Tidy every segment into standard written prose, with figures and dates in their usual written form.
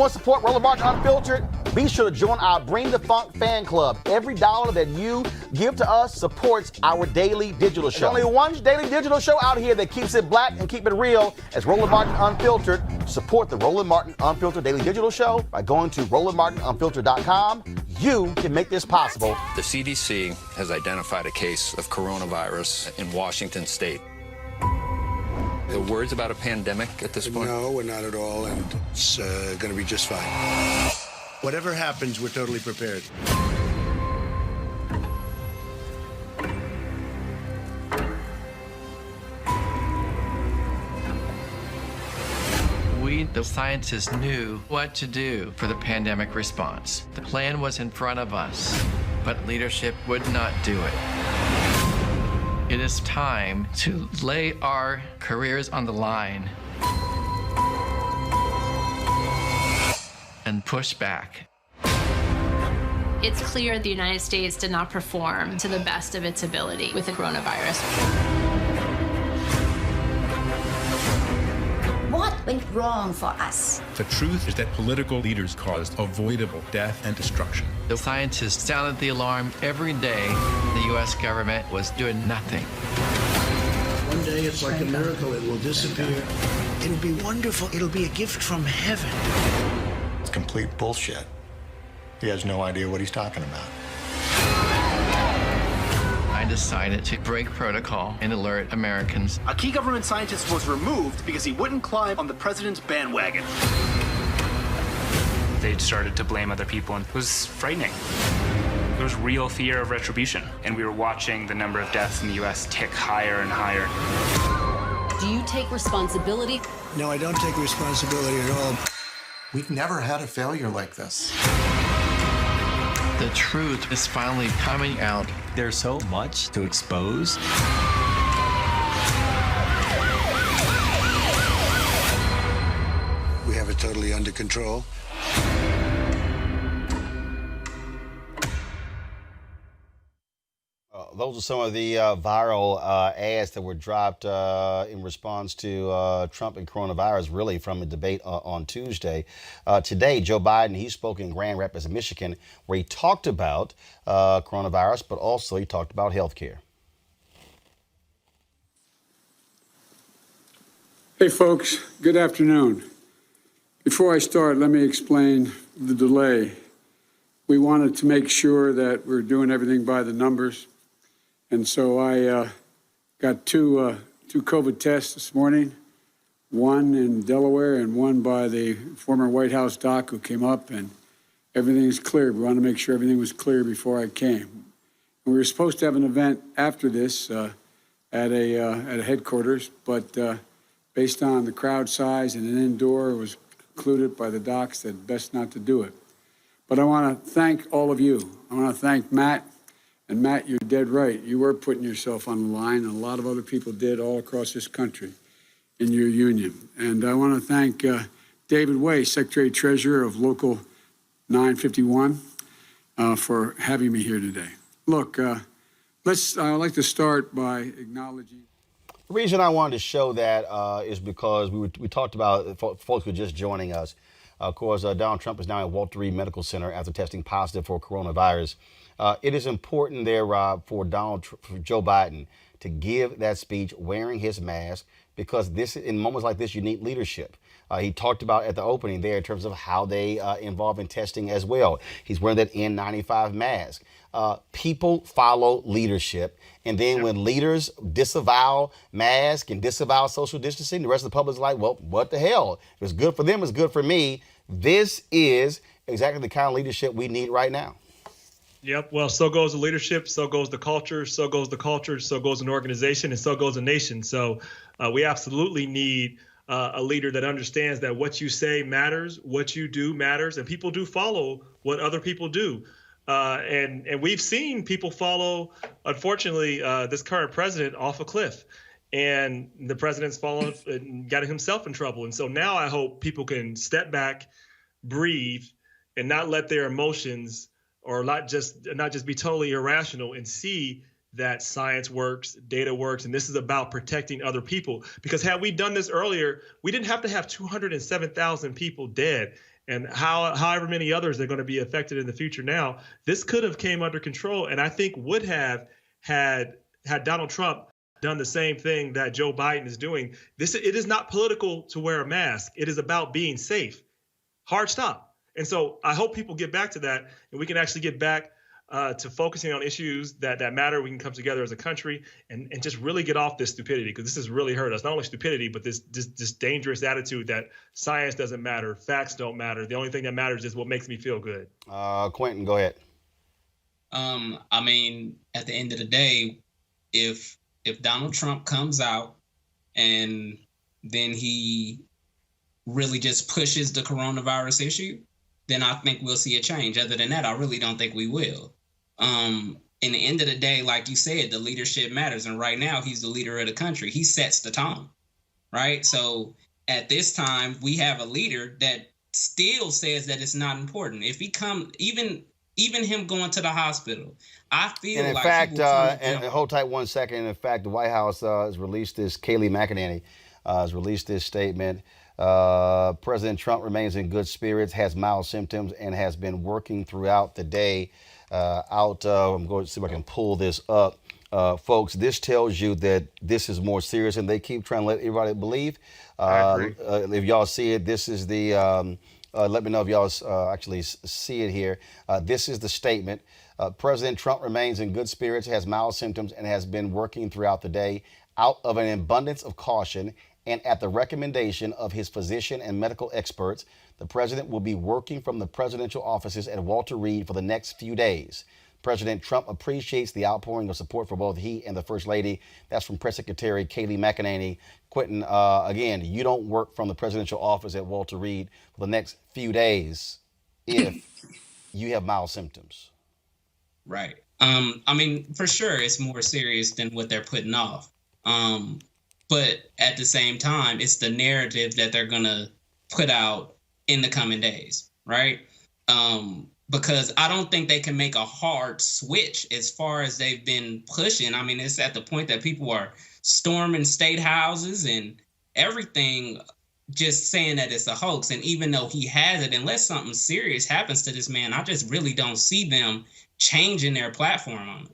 want to support Roland Martin Unfiltered? Be sure to join our Bring the Funk fan club. Every dollar that you give to us supports our daily digital show. There's only one daily digital show out here that keeps it black and keep it real. As Roland Martin Unfiltered. Support the Roland Martin Unfiltered daily digital show by going to RolandMartinUnfiltered.com. You can make this possible. The CDC has identified a case of coronavirus in Washington state. The words about a pandemic at this point? No, we're not at all, and it's going to be just fine. Whatever happens, we're totally prepared. We, the scientists, knew what to do for the pandemic response. The plan was in front of us, but leadership would not do it. It is time to lay our careers on the line and push back. It's clear the United States did not perform to the best of its ability with the coronavirus. What went wrong for us? The truth is that political leaders caused avoidable death and destruction. The scientists sounded the alarm every day. The U.S. government was doing nothing. One day it's like a miracle. It will disappear. It'll be wonderful. It'll be a gift from heaven. It's complete bullshit. He has no idea what he's talking about. I decided to break protocol and alert Americans. A key government scientist was removed because he wouldn't climb on the president's bandwagon. They started to blame other people, and it was frightening. There was real fear of retribution, and we were watching the number of deaths in the U.S. tick higher and higher. Do you take responsibility? No, I don't take responsibility at all. We've never had a failure like this. The truth is finally coming out. There's so much to expose. We have it totally under control. Those are some of the viral ads that were dropped in response to Trump and coronavirus, really from a debate on Tuesday. Today, Joe Biden, he spoke in Grand Rapids, Michigan, where he talked about coronavirus, but also he talked about health care. Hey, folks. Good afternoon. Before I start, let me explain the delay. We wanted to make sure that we're doing everything by the numbers. And so I got two COVID tests this morning, one in Delaware and one by the former White House doc who came up, and everything's clear. We wanted to make sure everything was clear before I came. And we were supposed to have an event after this at a headquarters, but based on the crowd size and an indoor, it was concluded by the docs that best not to do it. But I want to thank all of you. I want to thank Matt. And Matt, you're dead right. You were putting yourself on the line, and a lot of other people did all across this country in your union. And I want to thank David Way, Secretary Treasurer of Local 951, for having me here today. Look, I'd like to start by acknowledging. The reason I wanted to show that is because we talked about folks who are just joining us. Of course, Donald Trump is now at Walter Reed Medical Center after testing positive for coronavirus. It is important there, Rob, for Joe Biden to give that speech wearing his mask, because in moments like this, you need leadership. He talked about at the opening there in terms of how they involve in testing as well. He's wearing that N95 mask. People follow leadership. And then when leaders disavow masks and disavow social distancing, the rest of the public is like, well, what the hell? If it's good for them, it's good for me. This is exactly the kind of leadership we need right now. Yep. Well, so goes the leadership, so goes the culture, so goes an organization, and so goes a nation. So we absolutely need a leader that understands that what you say matters, what you do matters, and people do follow what other people do. And we've seen people follow, unfortunately, this current president off a cliff. And the president's fallen and got himself in trouble. And so now I hope people can step back, breathe, and not let their emotions or not just be totally irrational, and see that science works, data works, and this is about protecting other people. Because had we done this earlier, we didn't have to have 207,000 people dead. and however many others are going to be affected in the future now, this could have came under control, and I think would have had Donald Trump done the same thing that Joe Biden is doing. It is not political to wear a mask. It is about being safe. Hard stop. And so I hope people get back to that, and we can actually get back to focusing on issues that matter. We can come together as a country and just really get off this stupidity, because this has really hurt us. Not only stupidity, but this dangerous attitude that science doesn't matter, facts don't matter. The only thing that matters is what makes me feel good. Quentin, go ahead. I mean, at the end of the day, if Donald Trump comes out and then he really just pushes the coronavirus issue, then I think we'll see a change. Other than that, I really don't think we will. In the end of the day, like you said, the leadership matters. And right now, he's the leader of the country. He sets the tone, right? So at this time, we have a leader that still says that it's not important. If he come, even him going to the hospital, I feel and in like fact, and hold tight 1 second. In fact, the White House has released this. Kayleigh McEnany has released this statement. President Trump remains in good spirits, has mild symptoms, and has been working throughout the day. I'm going to see if I can pull this up. Folks, this tells you that this is more serious, and they keep trying to let everybody believe. I agree. If y'all see it, this is the, let me know if y'all actually see it here. This is the statement. President Trump remains in good spirits, has mild symptoms, and has been working throughout the day out of an abundance of caution. And at the recommendation of his physician and medical experts, the president will be working from the presidential offices at Walter Reed for the next few days. President Trump appreciates the outpouring of support for both he and the First Lady. That's from Press Secretary Kayleigh McEnany. Quentin, again, you don't work from the presidential office at Walter Reed for the next few days if you have mild symptoms. Right. I mean, for sure, it's more serious than what they're putting off. But at the same time, it's the narrative that they're going to put out in the coming days, right? Because I don't think they can make a hard switch as far as they've been pushing. I mean, it's at the point that people are storming state houses and everything, just saying that it's a hoax. And even though he has it, unless something serious happens to this man, I just really don't see them changing their platform on it.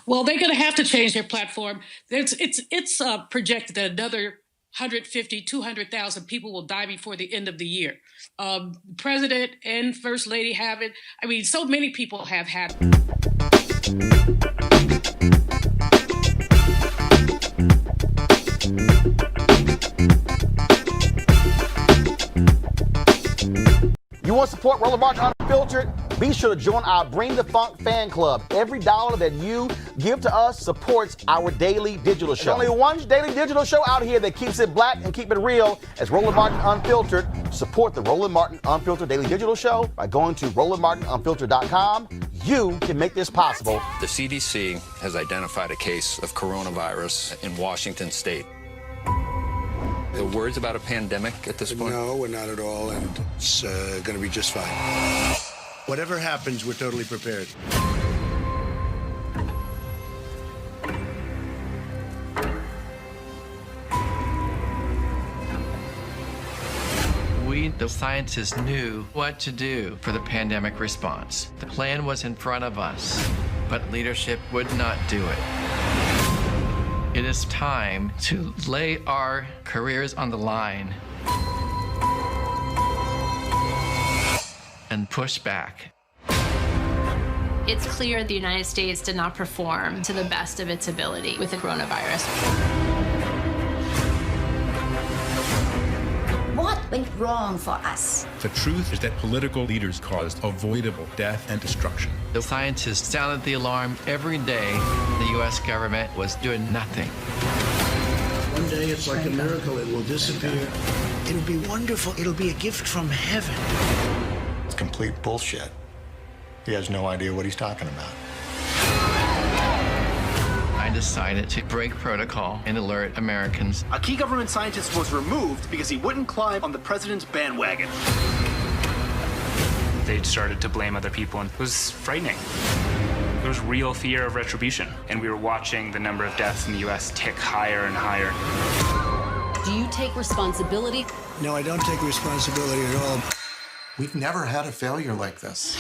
Well, they're going to have to change their platform. It's projected that another 150, 200,000 people will die before the end of the year. President and First Lady have it. I mean, so many people have had it. You want to support Roland Martin Unfiltered? Be sure to join our Bring the Funk fan club. Every dollar that you give to us supports our daily digital show. There's only one daily digital show out here that keeps it black and keep it real. As Roland Martin Unfiltered. Support the Roland Martin Unfiltered daily digital show by going to RolandMartinUnfiltered.com. You can make this possible. The CDC has identified a case of coronavirus in Washington state. The words about a pandemic at this point? No, we're not at all, and it's going to be just fine. Whatever happens, we're totally prepared. We, the scientists, knew what to do for the pandemic response. The plan was in front of us, but leadership would not do it. It is time to lay our careers on the line and push back. It's clear the United States did not perform to the best of its ability with the coronavirus. What went wrong for us? The truth is that political leaders caused avoidable death and destruction. The scientists sounded the alarm every day. The U.S. government was doing nothing. One day it's like a miracle. It will disappear. It'll be wonderful. It'll be a gift from heaven. It's complete bullshit. He has no idea what he's talking about. I decided to break protocol and alert Americans. A key government scientist was removed because he wouldn't climb on the president's bandwagon. They started to blame other people, and it was frightening. There was real fear of retribution, and we were watching the number of deaths in the U.S. tick higher and higher. Do you take responsibility? No, I don't take responsibility at all. We've never had a failure like this.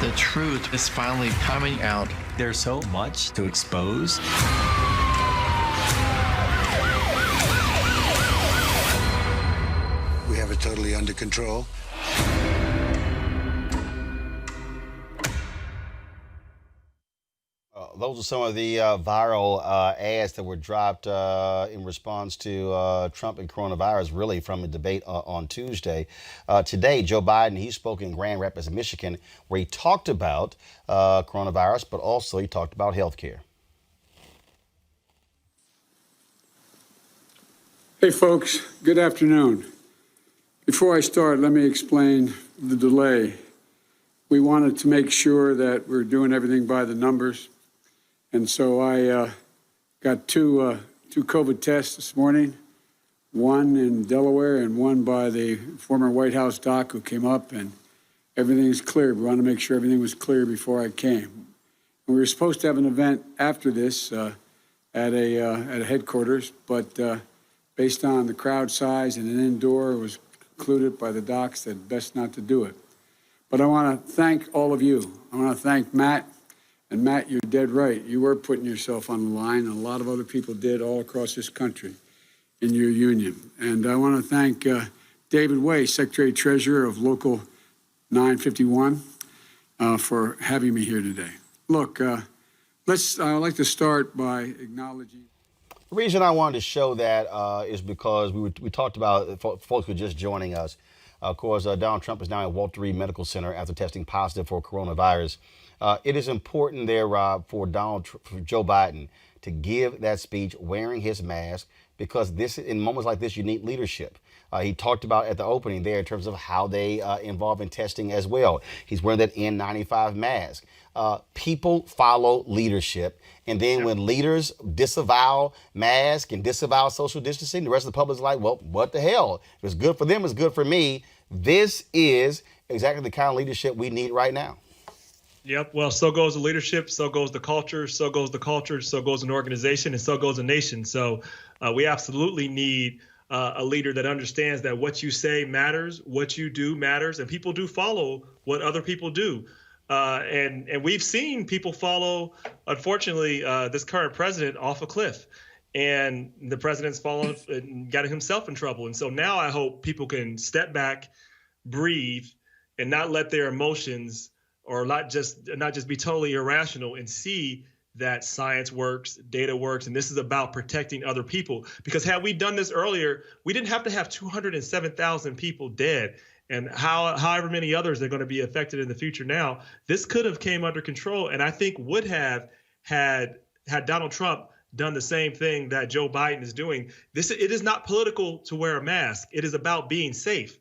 The truth is finally coming out. There's so much to expose. We have it totally under control. Those are some of the viral ads that were dropped in response to Trump and coronavirus, really from a debate on Tuesday. Today, Joe Biden, he spoke in Grand Rapids, Michigan, where he talked about coronavirus, but also he talked about health care. Hey, folks. Good afternoon. Before I start, let me explain the delay. We wanted to make sure that we're doing everything by the numbers. And so I got two COVID tests this morning, one in Delaware and one by the former White House doc who came up, and everything's clear. We wanted to make sure everything was clear before I came. And we were supposed to have an event after this at a headquarters, but based on the crowd size and an indoor, it was concluded by the docs that best not to do it. But I want to thank all of you. I want to thank Matt. And Matt, you're dead right. You were putting yourself on the line, and a lot of other people did all across this country in your union. And I want to thank David Way, Secretary Treasurer of Local 951, for having me here today. Look, I'd like to start by acknowledging. The reason I wanted to show that is because we talked about, folks who are just joining us, of course, Donald Trump is now at Walter Reed Medical Center after testing positive for coronavirus. It is important there, Rob, for Joe Biden to give that speech wearing his mask, because in moments like this, you need leadership. He talked about at the opening there in terms of how they involve in testing as well. He's wearing that N95 mask. People follow leadership. And then when leaders disavow masks and disavow social distancing, the rest of the public is like, well, what the hell? If it's good for them, it's good for me. This is exactly the kind of leadership we need right now. Yep. Well, so goes the leadership, so goes the culture, so goes an organization, and so goes a nation. So we absolutely need a leader that understands that what you say matters, what you do matters, and people do follow what other people do. And we've seen people follow, unfortunately, this current president off a cliff. And the president's fallen and got himself in trouble. And so now I hope people can step back, breathe, and not let their emotions or not just be totally irrational, and see that science works, data works, and this is about protecting other people. Because had we done this earlier, we didn't have to have 207,000 people dead, and however many others are going to be affected in the future now. This could have came under control, and I think would have had Donald Trump done the same thing that Joe Biden is doing. It is not political to wear a mask. It is about being safe.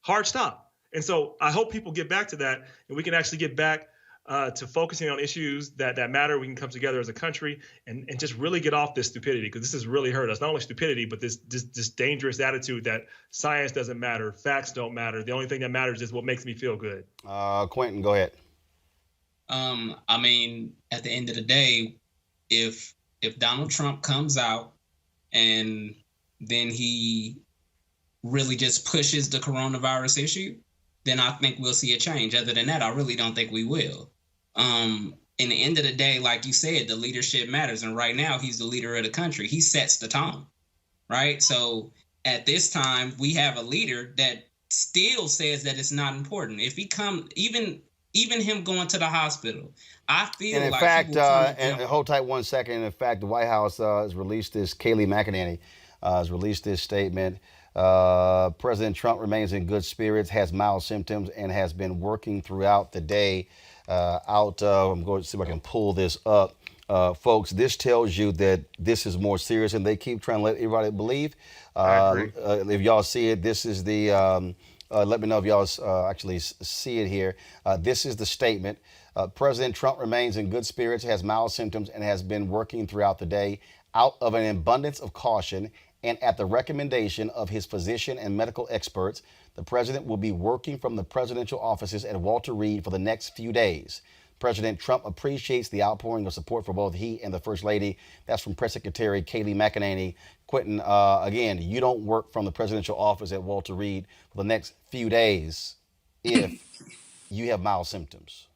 Hard stop. And so I hope people get back to that, and we can actually get back to focusing on issues that matter. We can come together as a country and just really get off this stupidity, because this has really hurt us. Not only stupidity, but this dangerous attitude that science doesn't matter, facts don't matter. The only thing that matters is what makes me feel good. Quentin, go ahead. I mean, at the end of the day, if Donald Trump comes out and then he really just pushes the coronavirus issue, then I think we'll see a change. Other than that, I really don't think we will. In the end of the day, like you said, the leadership matters. And right now, he's the leader of the country. He sets the tone, right? So at this time, we have a leader that still says that it's not important. If he even him going to the hospital, I feel and in like fact, and hold tight 1 second. In fact, the White House has released this. Kayleigh McEnany has released this statement. President Trump remains in good spirits, has mild symptoms, and has been working throughout the day. I'm going to see if I can pull this up. Folks, this tells you that this is more serious than they keep trying to let everybody believe. I agree. If y'all see it, this is the, let me know if y'all actually see it here. This is the statement. President Trump remains in good spirits, has mild symptoms, and has been working throughout the day out of an abundance of caution. And at the recommendation of his physician and medical experts, the president will be working from the presidential offices at Walter Reed for the next few days. President Trump appreciates the outpouring of support for both he and the First Lady. That's from Press Secretary Kayleigh McEnany. Quentin, again, you don't work from the presidential office at Walter Reed for the next few days if you have mild symptoms.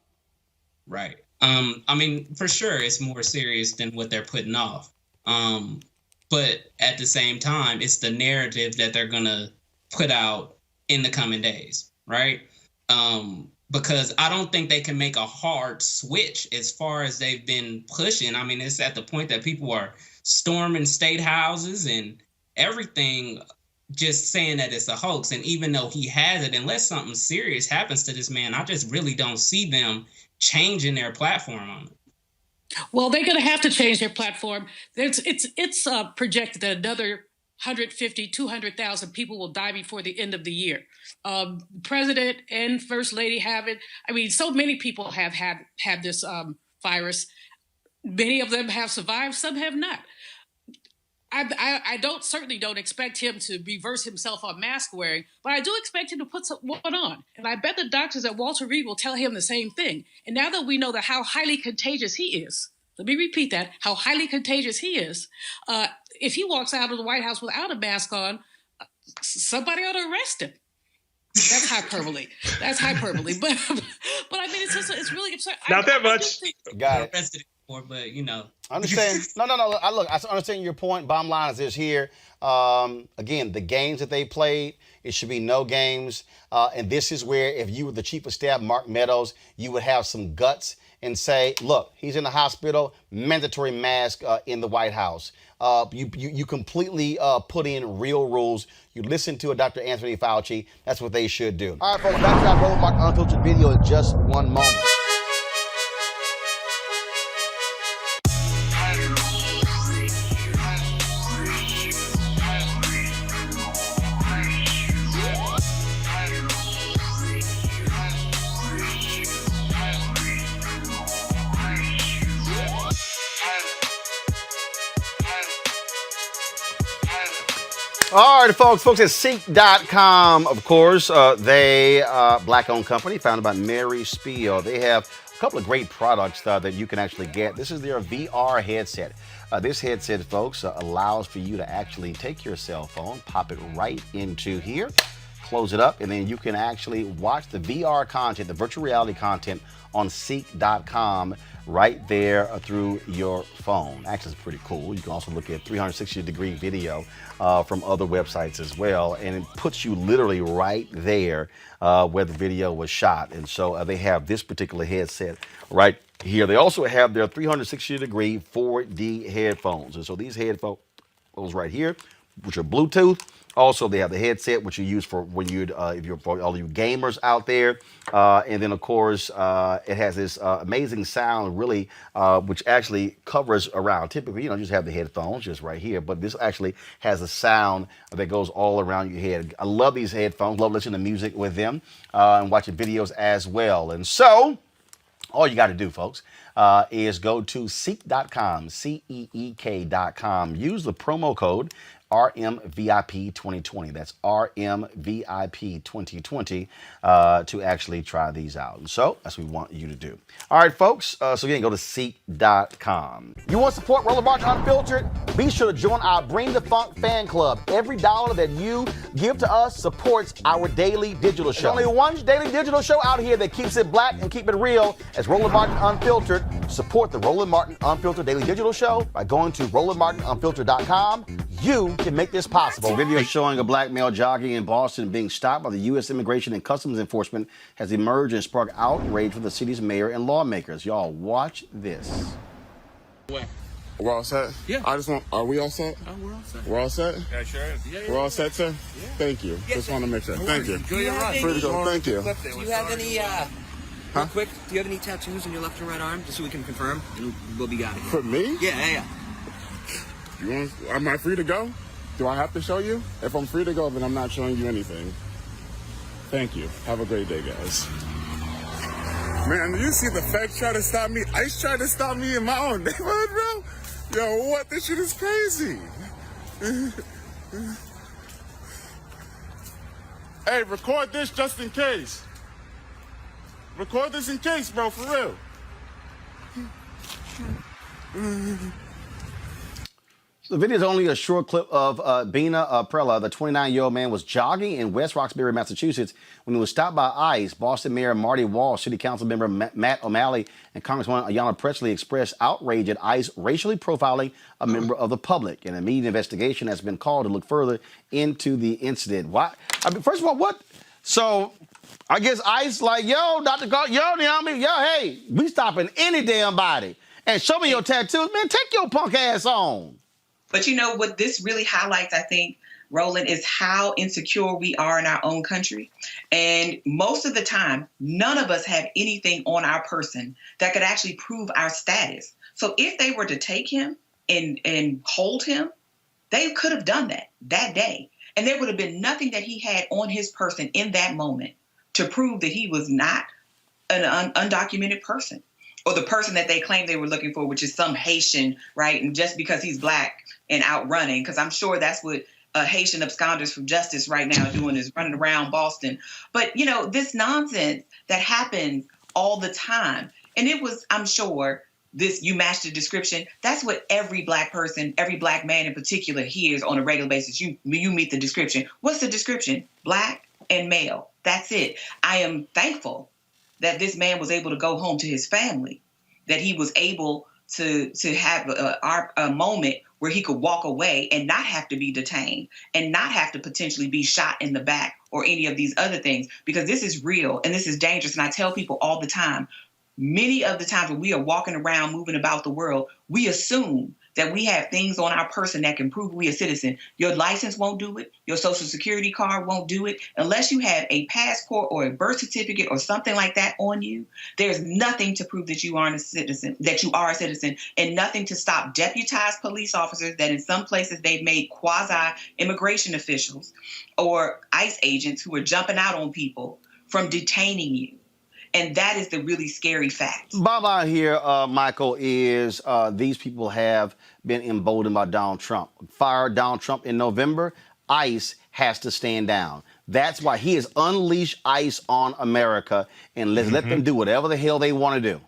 Right. I mean, for sure, it's more serious than what they're putting off. But at the same time, it's the narrative that they're going to put out in the coming days, right? Because I don't think they can make a hard switch as far as they've been pushing. I mean, it's at the point that people are storming state houses and everything, just saying that it's a hoax. And even though he has it, unless something serious happens to this man, I just really don't see them changing their platform on it. Well, they're going to have to change their platform. It's projected that another 150, 200,000 people will die before the end of the year. President and First Lady have it. I mean, so many people have had this virus. Many of them have survived. Some have not. I certainly don't expect him to reverse himself on mask wearing, but I do expect him to put one on. And I bet the doctors at Walter Reed will tell him the same thing. And now that we know that how highly contagious he is, let me repeat that, how highly contagious he is, if he walks out of the White House without a mask on, somebody ought to arrest him. That's hyperbole. That's hyperbole. But I mean, it's really absurd. Not that much. Got it. But you know, understand. No. Look, I understand your point. Bottom line is this here. Again, the games that they played, it should be no games. And this is where, if you were the chief of staff, Mark Meadows, you would have some guts and say, look, he's in the hospital, mandatory mask in the White House. You completely put in real rules. You listen to Dr. Anthony Fauci. That's what they should do. All right, folks, back to our Roland Martin Unfiltered video in just one moment. All right, folks at Ceek.com, of course, they black-owned company founded by Mary Spiel. They have a couple of great products that you can actually get. This is their VR headset. This headset, folks, allows for you to actually take your cell phone, pop it right into here, close it up, and then you can actually watch the VR content, the virtual reality content on Ceek.com right there through your phone. Actually, it's pretty cool. You can also look at 360-degree video from other websites as well, and it puts you literally right there where the video was shot. And so they have this particular headset right here. They also have their 360-degree 4D headphones. And so these headphones right here, which are Bluetooth. Also, they have the headset, which you use for when you, if you're for all you gamers out there. And then, of course, it has this amazing sound, really, which actually covers around. Typically, you just have the headphones just right here, but this actually has a sound that goes all around your head. I love these headphones. Love listening to music with them and watching videos as well. And so, all you got to do, folks, is go to Ceek.com, Ceek.com. Use the promo code RMVIP 2020. That's RMVIP 2020 to actually try these out. And so that's what we want you to do. All right, folks. So again, go to Ceek.com. You want to support Roland Martin Unfiltered? Be sure to join our Bring the Funk fan club. Every dollar that you give to us supports our daily digital show. There's only one daily digital show out here that keeps it black and keep it real. As Roland Martin Unfiltered. Support the Roland Martin Unfiltered daily digital show by going to RolandMartinUnfiltered.com. You can make this possible. A video showing a black male jogging in Boston being stopped by the U.S. Immigration and Customs Enforcement has emerged and sparked outrage from the city's mayor and lawmakers. Y'all, watch this. We're all set? Yeah. Are we all set? Oh, we're all set. We're all set? Yeah, sure is. Yeah, we're all set, sir? Yeah. Thank you. Yeah, just want to make sure. Thank you. Enjoy your run. Free to go. Thank you. Do you have any, real quick, do you have any tattoos on your left and right arm, just so we can confirm? And we'll be out of here. For me? Yeah. Am I free to go? Do I have to show you? If I'm free to go, then I'm not showing you anything. Thank you. Have a great day, guys. Man, you see the feds try to stop me? ICE tried to stop me in my own neighborhood, bro? Yo, what? This shit is crazy. Hey, record this just in case. Record this in case, bro, for real. The video is only a short clip of Bina Prella. The 29-year-old man was jogging in West Roxbury, Massachusetts, when he was stopped by ICE. Boston Mayor Marty Walsh, City Council member Matt O'Malley, and Congresswoman Ayanna Pressley expressed outrage at ICE racially profiling a member of the public. An immediate investigation has been called to look further into the incident. Why? I mean, first of all, what? So I guess ICE like, yo, Dr. Yo, Naomi, yo, hey, we stopping any damn body. And show me your tattoos. Man, take your punk ass on. But you know what this really highlights, I think, Roland, is how insecure we are in our own country. And most of the time, none of us have anything on our person that could actually prove our status. So if they were to take him and hold him, they could have done that day. And there would have been nothing that he had on his person in that moment to prove that he was not an undocumented person, or the person that they claim they were looking for, which is some Haitian, right? And just because he's black and out running, because I'm sure that's what Haitian absconders from justice right now doing, is running around Boston. But, you know, this nonsense that happens all the time. And it was, I'm sure, this, you match the description. That's what every black person, every black man in particular hears on a regular basis. You meet the description. What's the description? Black and male. That's it. I am thankful that this man was able to go home to his family, that he was able to have a moment where he could walk away and not have to be detained and not have to potentially be shot in the back or any of these other things, because this is real and this is dangerous. And I tell people all the time, many of the times when we are walking around, moving about the world, we assume that we have things on our person that can prove we a citizen. Your license won't do it. Your social security card won't do it. Unless you have a passport or a birth certificate or something like that on you, there's nothing to prove that you aren't a citizen, and nothing to stop deputized police officers that in some places they've made quasi-immigration officials or ICE agents who are jumping out on people from detaining you. And that is the really scary fact. Baba here, Michael, is these people have been emboldened by Donald Trump. Fired Donald Trump in November. ICE has to stand down. That's why he has unleashed ICE on America, and let them do whatever the hell they want to do.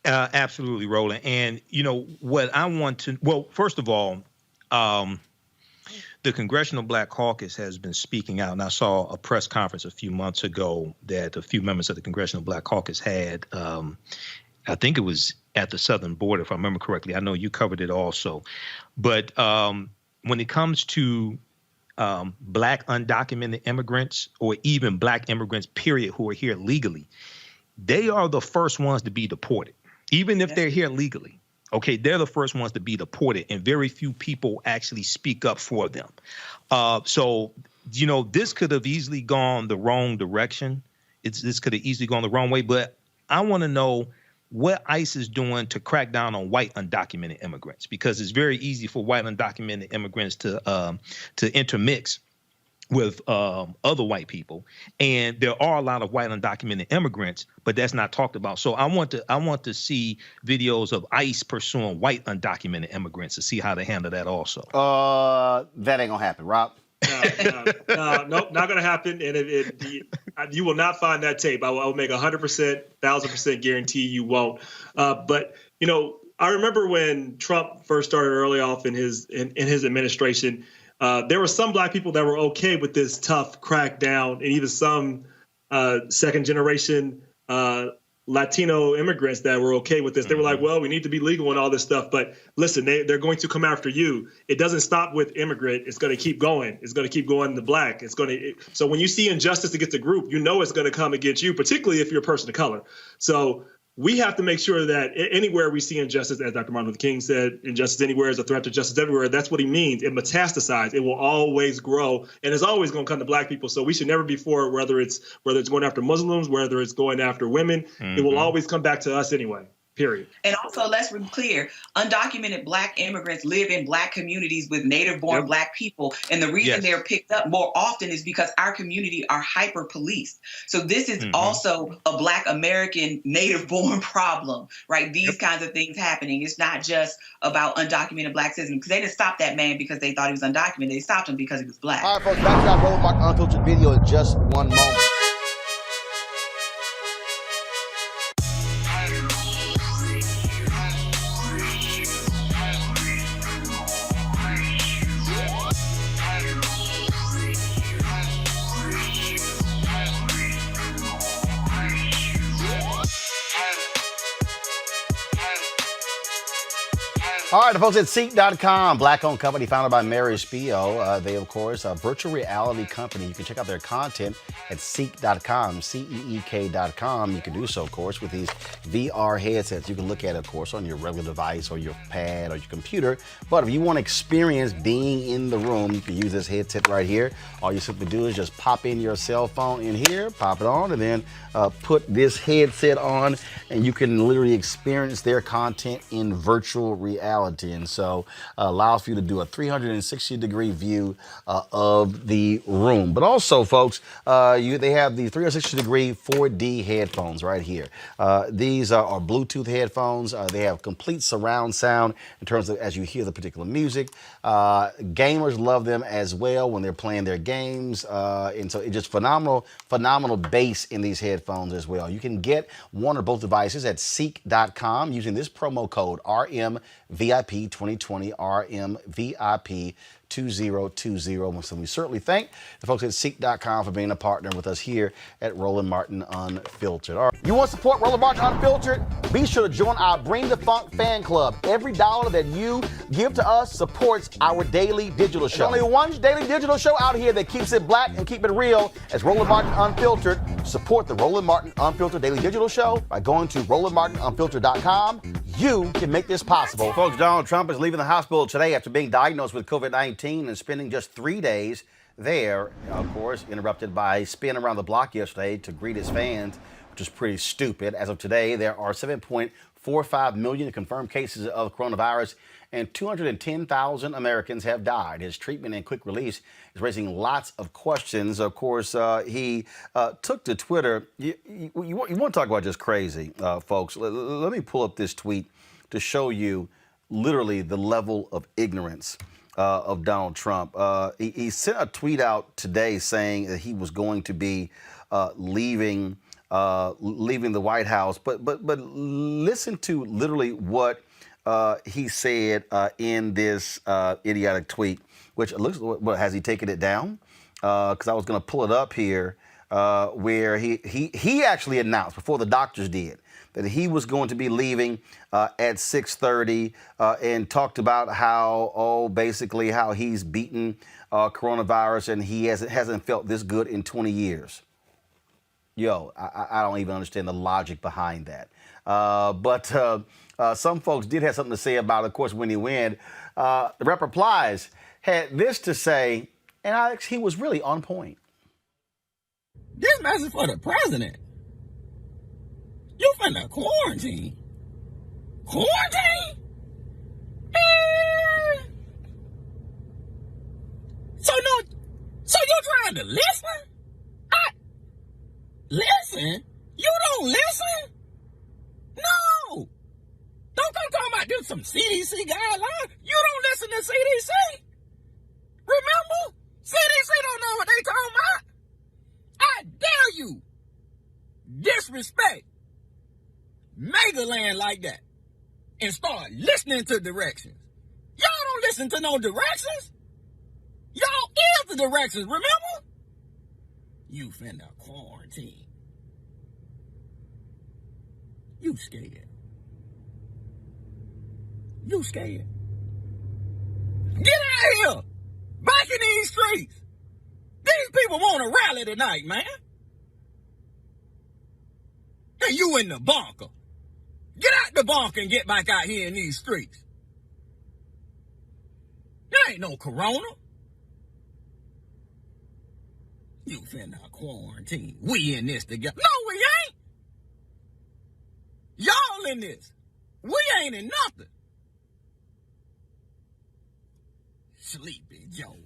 Absolutely, Roland. And, you know, what I want to, well, first of all, the Congressional Black Caucus has been speaking out, and I saw a press conference a few months ago that a few members of the Congressional Black Caucus had. I think it was at the southern border, if I remember correctly. I know you covered it also. But when it comes to black undocumented immigrants, or even black immigrants, period, who are here legally, they are the first ones to be deported, even if they're here legally. Okay, they're the first ones to be deported, and very few people actually speak up for them. So, you know, this could have easily gone the wrong direction. This could have easily gone the wrong way, but I want to know what ICE is doing to crack down on white undocumented immigrants, because it's very easy for white undocumented immigrants to intermix with other white people, and there are a lot of white undocumented immigrants, but that's not talked about. So I want to see videos of ICE pursuing white undocumented immigrants to see how they handle that also. That ain't gonna happen, Rob. Nope, not gonna happen. And you will not find that tape. I will make 100%, 1,000% guarantee you won't. But you know, I remember when Trump first started early off in his administration. There were some black people that were okay with this tough crackdown, and even some second generation Latino immigrants that were okay with this. They were like, well, we need to be legal and all this stuff. But listen, they're going to come after you. It doesn't stop with immigrant. It's going to keep going. It's going to keep going to black. So when you see injustice against a group, you know it's going to come against you, particularly if you're a person of color. So we have to make sure that anywhere we see injustice, as Dr. Martin Luther King said, injustice anywhere is a threat to justice everywhere. That's what he means. It metastasizes. It will always grow, and it's always going to come to black people. So we should never be for it, whether it's going after Muslims, whether it's going after women. It will always come back to us anyway. Period. And also, let's be clear, undocumented black immigrants live in black communities with native-born black people. And the reason they're picked up more often is because our community are hyper-policed. So this is also a black American native-born problem, right? These kinds of things happening. It's not just about undocumented black citizens, because they didn't stop that man because they thought he was undocumented. They stopped him because he was black. All right, folks, back to our Roland Martin Unfiltered video in just one moment. All right, the folks at Ceek.com, black-owned company founded by Mary Spio. They, of course, a virtual reality company. You can check out their content at Ceek.com, Ceek.com. You can do so, of course, with these VR headsets. You can look at it, of course, on your regular device or your pad or your computer. But if you want to experience being in the room, you can use this headset right here. All you simply do is just pop in your cell phone in here, pop it on, and then put this headset on, and you can literally experience their content in virtual reality. And so allows for you to do a 360-degree view of the room. But also, folks, they have the 360-degree 4D headphones right here. These are Bluetooth headphones. They have complete surround sound in terms of as you hear the particular music. Gamers love them as well when they're playing their games. And so it's just phenomenal bass in these headphones as well. You can get one or both devices at Ceek.com using this promo code RMVIP 2020, RMVIP 2020. So we certainly thank the folks at Ceek.com for being a partner with us here at Roland Martin Unfiltered. All right. You want to support Roland Martin Unfiltered? Be sure to join our Bring the Funk fan club. Every dollar that you give to us supports our daily digital show. There's only one daily digital show out here that keeps it black and keep it real as Roland Martin Unfiltered. Support the Roland Martin Unfiltered daily digital show by going to RolandMartinUnfiltered.com. You can make this possible. Folks, Donald Trump is leaving the hospital today after being diagnosed with COVID-19 and spending just 3 days there, of course, interrupted by spin around the block yesterday to greet his fans, which is pretty stupid. As of today, there are 7.45 million confirmed cases of coronavirus and 210,000 Americans have died. His treatment and quick release is raising lots of questions. Of course, he took to Twitter. You want to talk about just crazy, folks. Let me pull up this tweet to show you literally the level of ignorance of Donald Trump. He sent a tweet out today saying that he was going to be leaving the White House. But listen to literally what he said in this idiotic tweet, which looks, what, has he taken it down? Because I was going to pull it up here, where he actually announced before the doctors did that he was going to be leaving at 6:30 and talked about how, basically how he's beaten coronavirus and he hasn't felt this good in 20 years. Yo, I don't even understand the logic behind that. But some folks did have something to say about it, of course, when he went. The Rep Replies had this to say, and Alex, he was really on point. This message for the president. You finna quarantine. Quarantine? So you're trying to listen? Listen? You don't listen? No. Don't come talking about this some CDC guidelines. You don't listen to CDC. Remember? CDC don't know what they talking about. I dare you disrespect mega land like that and start listening to directions. Y'all don't listen to no directions. Y'all is the directions, remember? You finna quarantine. You scared. You scared. Get out of here. Back in these streets. These people want to rally tonight, man. And you in the bunker. Get out the bunker and get back out here in these streets. There ain't no corona. You finna quarantine. We in this together. No, we ain't. Y'all in this. We ain't in nothing. Sleepy Joe.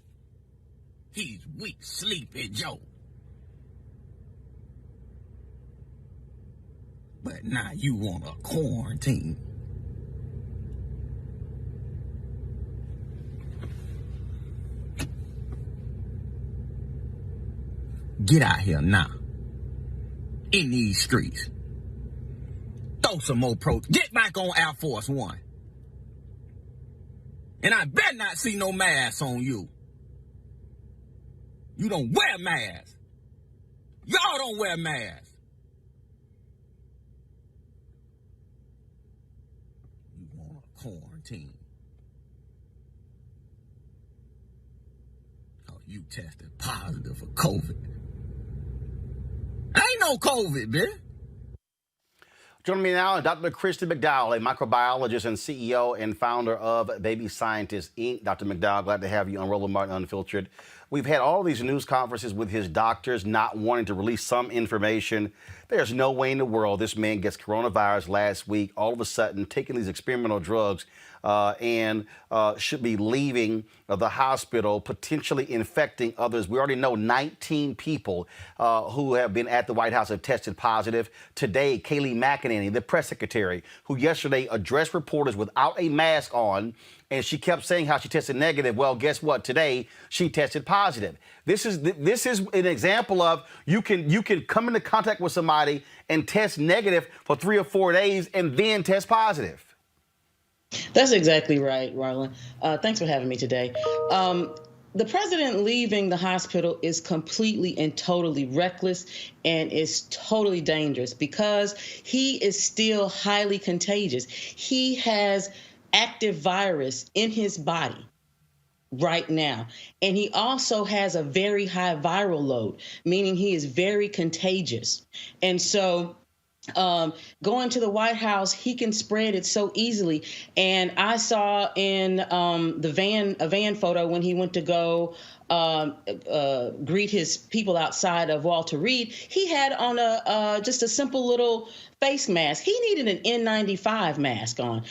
He's weak, Sleepy Joe. But now you want to quarantine. Get out here now. In these streets. Throw some more Get back on Air Force One. And I better not see no masks on you. You don't wear masks. Y'all don't wear masks. You want to quarantine. you tested positive for COVID. Ain't no COVID, man. Joining me now, Dr. Christy McDowell, a microbiologist and CEO and founder of Baby Scientists, Inc. Dr. McDowell, glad to have you on Roland Martin Unfiltered. We've had all these news conferences with his doctors not wanting to release some information. There's no way in the world this man gets coronavirus last week, all of a sudden taking these experimental drugs and should be leaving the hospital, potentially infecting others. We already know 19 people who have been at the White House have tested positive. Today, Kayleigh McEnany, the press secretary, who yesterday addressed reporters without a mask on, and she kept saying how she tested negative. Well, guess what? Today, she tested positive. This is an example of you can come into contact with somebody and test negative for 3 or 4 days and then test positive. That's exactly right, Roland. Thanks for having me today. The president leaving the hospital is completely and totally reckless and is totally dangerous because he is still highly contagious. He has active virus in his body right now. And he also has a very high viral load, meaning he is very contagious. And so going to the White House, he can spread it so easily. And I saw in a van photo when he went to go greet his people outside of Walter Reed, he had on just a simple little face mask. He needed an N95 mask on,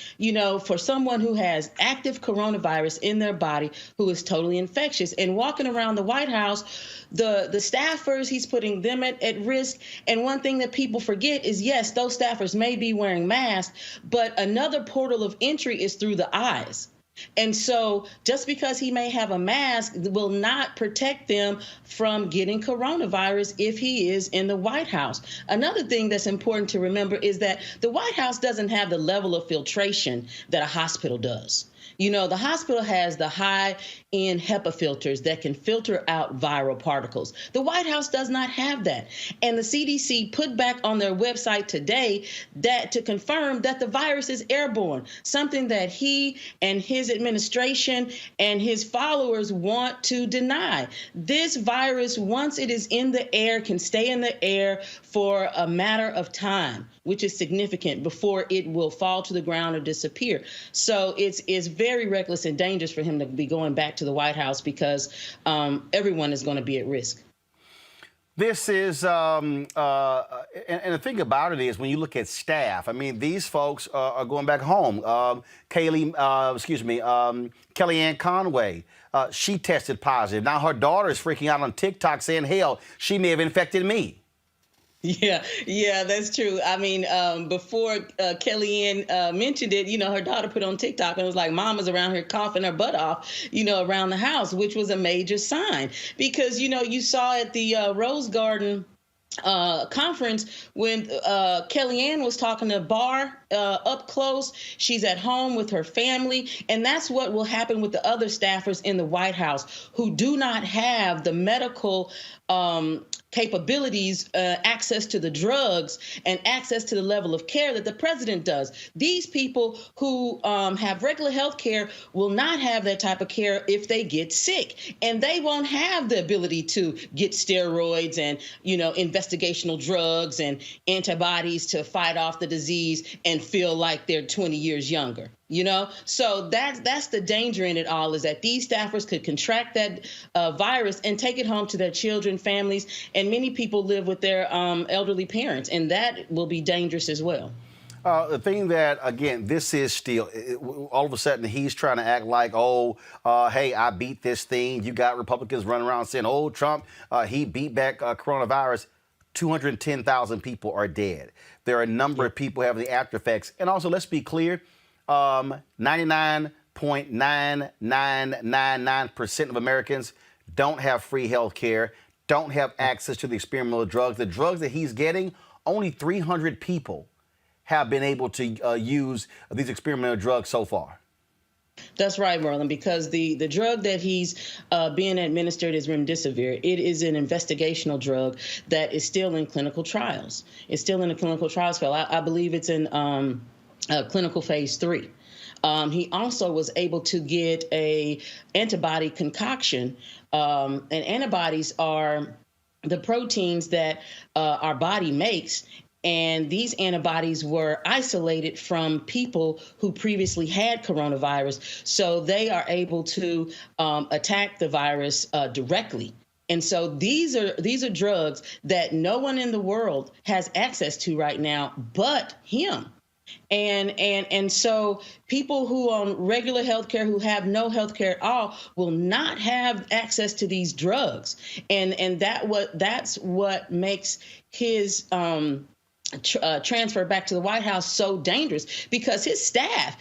for someone who has active coronavirus in their body, who is totally infectious. And walking around the White House, the staffers, he's putting them at risk. And one thing that people forget is, yes, those staffers may be wearing masks, but another portal of entry is through the eyes. And so just because he may have a mask will not protect them from getting coronavirus if he is in the White House. Another thing that's important to remember is that the White House doesn't have the level of filtration that a hospital does. The hospital has the high-end HEPA filters that can filter out viral particles. The White House does not have that. And the CDC put back on their website today that to confirm that the virus is airborne, something that he and his administration and his followers want to deny. This virus, once it is in the air, can stay in the air for a matter of time, which is significant, before it will fall to the ground or disappear. So it's very reckless and dangerous for him to be going back to the White House because everyone is going to be at risk. This is, and the thing about it is, when you look at staff, I mean, these folks are going back home. Kellyanne Conway, she tested positive. Now her daughter is freaking out on TikTok saying, hell, she may have infected me. Yeah, that's true. I mean, before Kellyanne mentioned it, her daughter put on TikTok and was like, Mama's around here coughing her butt off, around the house, which was a major sign because, you saw at the Rose Garden conference when Kellyanne was talking to Barr up close. She's at home with her family. And that's what will happen with the other staffers in the White House who do not have the medical capabilities, access to the drugs, and access to the level of care that the president does. These people who have regular health care will not have that type of care if they get sick. And they won't have the ability to get steroids and, investigational drugs and antibodies to fight off the disease and feel like they're 20 years younger. So that's the danger in it all, is that these staffers could contract that virus and take it home to their children, families, and many people live with their elderly parents, and that will be dangerous as well. The thing that, again, this is still, all of a sudden he's trying to act like, hey, I beat this thing. You got Republicans running around saying, Trump, he beat back coronavirus. 210,000 people are dead. There are a number of people having the after effects. And also, let's be clear, 99.9999% of Americans don't have free health care, don't have access to the experimental drugs. The drugs that he's getting, only 300 people have been able to use these experimental drugs so far. That's right, Roland, because the drug that he's being administered is remdesivir. It is an investigational drug that is still in clinical trials. It's still in a clinical trials. I believe it's in clinical phase 3. He also was able to get a antibody concoction, and antibodies are the proteins that our body makes. And these antibodies were isolated from people who previously had coronavirus. So they are able to attack the virus directly. And so these are drugs that no one in the world has access to right now but him. And so people who on regular health care, who have no health care at all, will not have access to these drugs. And that's what makes his transfer back to the White House so dangerous, because his staff,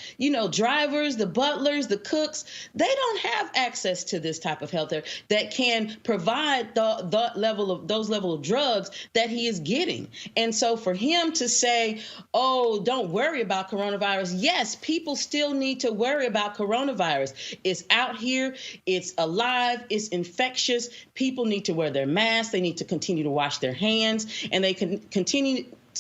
drivers, the butlers, the cooks, they don't have access to this type of health care that can provide those level of drugs that he is getting. And so for him to say, oh, don't worry about coronavirus. Yes, people still need to worry about coronavirus. It's out here. It's alive. It's infectious. People need to wear their masks. They need to continue to wash their hands, and they can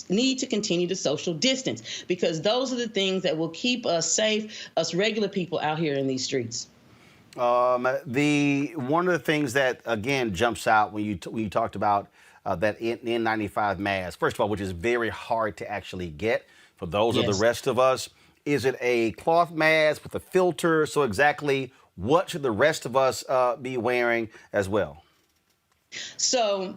need to continue to social distance, because those are the things that will keep us safe, us regular people out here in these streets. One of the things that again jumps out when you talked about that N95 mask, first of all, which is very hard to actually get for those of the rest of us, is it a cloth mask with a filter? So exactly what should the rest of us be wearing as well? So